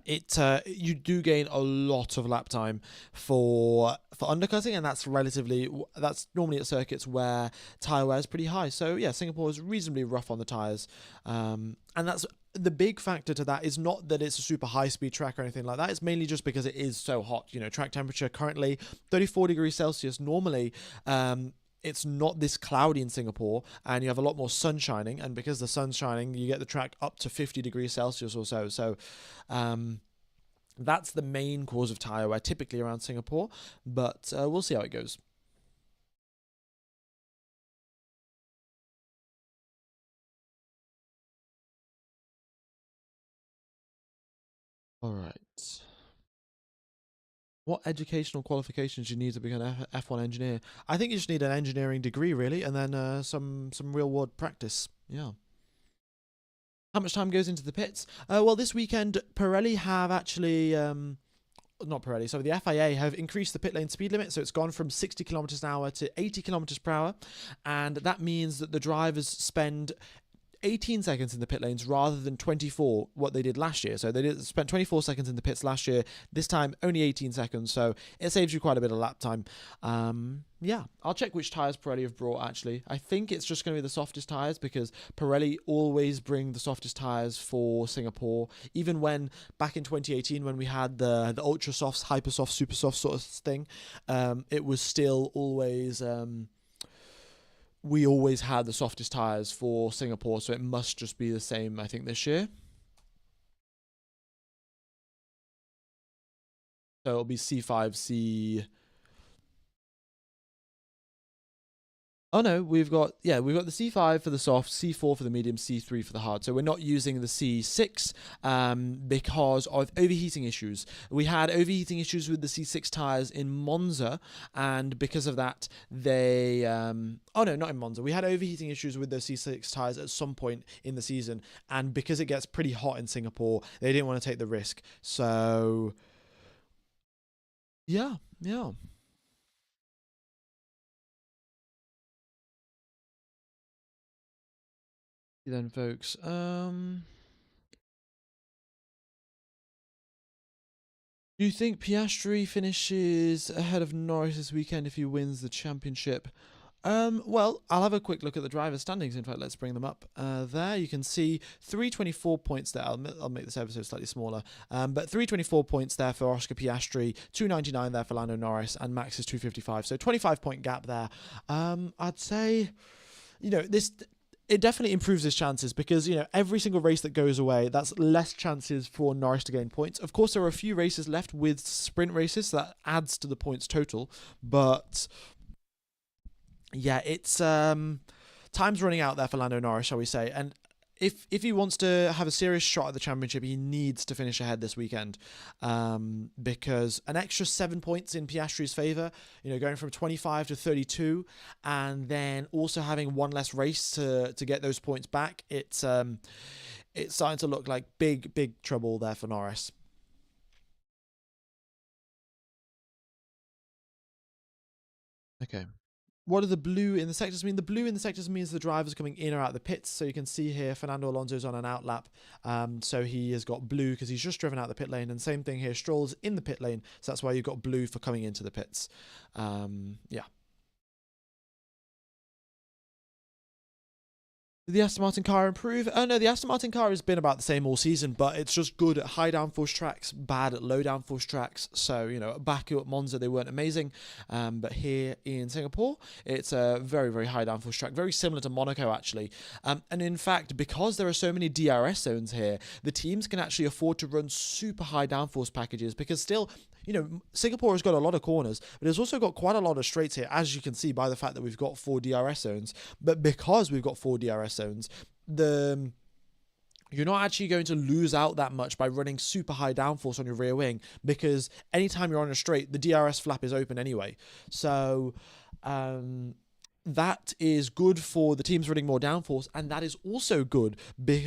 A: you do gain a lot of lap time for undercutting, and that's normally at circuits where tire wear is pretty high. So yeah, Singapore is reasonably rough on the tires, and that's the big factor to that is not that it's a super high speed track or anything like that. It's mainly just because it is so hot. Track temperature currently 34 degrees Celsius. Normally, it's not this cloudy in Singapore, and you have a lot more sun shining, and because the sun's shining, you get the track up to 50 degrees Celsius or so. So that's the main cause of tire wear typically around Singapore, but we'll see how it goes. All right. What educational qualifications do you need to become an F1 engineer? I think you just need an engineering degree, really, and then some real world practice. Yeah. How much time goes into the pits? Well, this weekend, Pirelli have actually. Not Pirelli, sorry, the FIA have increased the pit lane speed limit, so it's gone from 60 kilometers an hour to 80 kilometers per hour, and that means that the drivers spend 18 seconds in the pit lanes rather than 24, what they did last year. So they spent 24 seconds in the pits last year. This time, only 18 seconds. So it saves you quite a bit of lap time. Yeah, I'll check which tyres Pirelli have brought, actually. I think it's just going to be the softest tyres because Pirelli always bring the softest tyres for Singapore. Even when, back in 2018, when we had the ultra softs, hyper soft, super soft sort of thing, it was still always... we always had the softest tyres for Singapore, so it must just be the same, I think, this year. So it'll be C5, C... Oh no, we've got the C5 for the soft, C4 for the medium, C3 for the hard. So we're not using the C6 because of overheating issues. We had overheating issues with the C6 tyres in Monza, and because of that, they... oh no, not in Monza. We had overheating issues with those C6 tyres at some point in the season, and because it gets pretty hot in Singapore, they didn't want to take the risk. So... yeah. Then, folks, do you think Piastri finishes ahead of Norris this weekend if he wins the championship? Well, I'll have a quick look at the driver's standings. In fact, let's bring them up. There you can see 324 points there. I'll make this episode slightly smaller. But 324 points there for Oscar Piastri, 299 there for Lando Norris, and Max is 255. So 25-point gap there. I'd say, it definitely improves his chances because, every single race that goes away, that's less chances for Norris to gain points. Of course, there are a few races left with sprint races, so that adds to the points total. But, yeah, it's... time's running out there for Lando Norris, shall we say. And if he wants to have a serious shot at the championship, he needs to finish ahead this weekend, because an extra 7 points in Piastri's favour, going from 25 to 32, and then also having one less race to get those points back, it's starting to look like big trouble there for Norris. Okay. What do the blue in the sectors mean? The blue in the sectors means the drivers coming in or out of the pits. So you can see here, Fernando Alonso's on an out lap. So he has got blue because he's just driven out the pit lane. And same thing here, Stroll's in the pit lane. So that's why you've got blue for coming into the pits. Yeah. Did the Aston Martin car improve? Oh no, the Aston Martin car has been about the same all season, but it's just good at high downforce tracks, bad at low downforce tracks. So, at Baku, at Monza, they weren't amazing. But here in Singapore, it's a very high downforce track, very similar to Monaco, actually. And in fact, because there are so many DRS zones here, the teams can actually afford to run super high downforce packages because still, Singapore has got a lot of corners, but it's also got quite a lot of straights here, as you can see by the fact that we've got 4 DRS zones. But because we've got 4 DRS zones, you're not actually going to lose out that much by running super high downforce on your rear wing, because anytime you're on a straight, the DRS flap is open anyway. So that is good for the teams running more downforce, and that is also good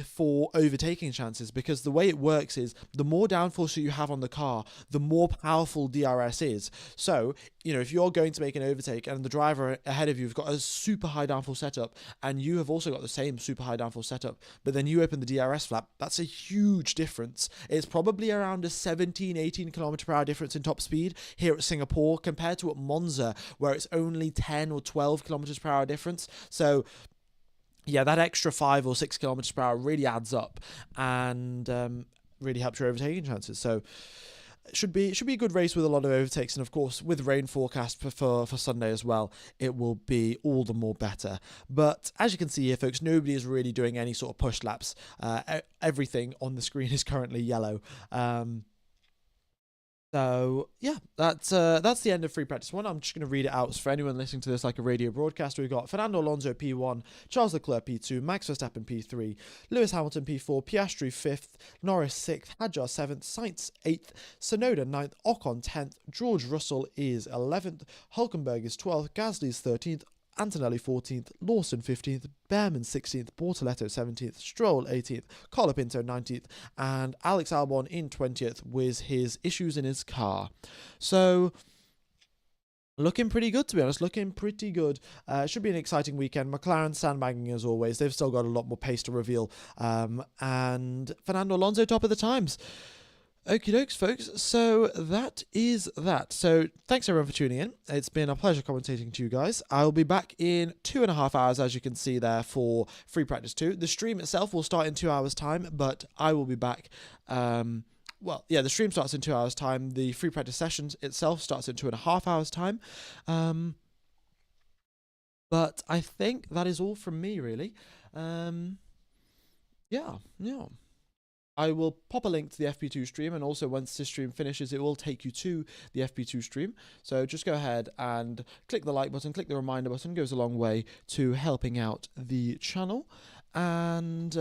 A: for overtaking chances, because the way it works is the more downforce that you have on the car, the more powerful DRS is. So, if you're going to make an overtake and the driver ahead of you have got a super high downforce setup, and you have also got the same super high downforce setup, but then you open the DRS flap, that's a huge difference. It's probably around a 17-18 km/h difference in top speed here at Singapore compared to at Monza, where it's only 10 or 12 km/h difference. So yeah, that extra 5 or 6 km/h really adds up, and really helps your overtaking chances. So it should be a good race with a lot of overtakes, and of course with rain forecast for Sunday as well, it will be all the more better. But as you can see here, folks, nobody is really doing any sort of push laps. Everything on the screen is currently yellow. So yeah, that's the end of free practice 1. I'm just going to read it out for anyone listening to this like a radio broadcast. We've got Fernando Alonso P1, Charles Leclerc P2, Max Verstappen P3, Lewis Hamilton P4, Piastri 5th, Norris 6th, Hadjar 7th, Sainz 8th, Tsunoda 9th, Ocon 10th, George Russell is 11th, Hulkenberg is 12th, Gasly is 13th, Antonelli 14th, Lawson 15th, Behrman 16th, Bortoletto 17th, Stroll 18th, Colapinto 19th, and Alex Albon in 20th with his issues in his car. So looking pretty good, to be honest. Looking pretty good. Should be an exciting weekend. McLaren sandbagging as always. They've still got a lot more pace to reveal. And Fernando Alonso top of the times. Okie dokes, folks. So that is that. So thanks everyone for tuning in. It's been a pleasure commentating to you guys. I'll be back in 2.5 hours, as you can see there, for free practice 2. The stream itself will start in 2 hours time, but I will be back. Well, yeah, the stream starts in 2 hours time. The free practice sessions itself starts in 2.5 hours time. But I think that is all from me, really. Yeah. I will pop a link to the FP2 stream, and also once this stream finishes, it will take you to the FP2 stream. So just go ahead and click the like button, click the reminder button. It goes a long way to helping out the channel. And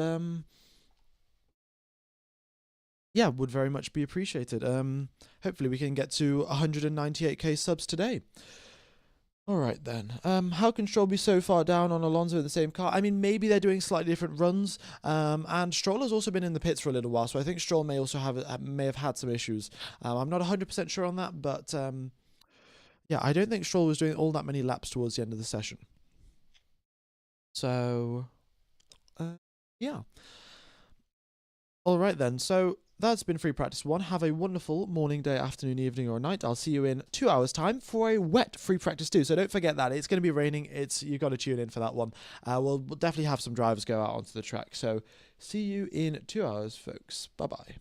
A: yeah, would very much be appreciated. Hopefully we can get to 198k subs today. Alright then, how can Stroll be so far down on Alonso in the same car? I mean, maybe they're doing slightly different runs, and Stroll has also been in the pits for a little while, so I think Stroll may also have had some issues. I'm not 100% sure on that, but yeah, I don't think Stroll was doing all that many laps towards the end of the session. So, yeah. Alright then, so that's been free practice 1. Have a wonderful morning, day, afternoon, evening, or night. I'll see you in 2 hours time for a wet free practice 2. So don't forget that. It's going to be raining. You've got to tune in for that one. We'll definitely have some drivers go out onto the track. So see you in 2 hours, folks. Bye-bye.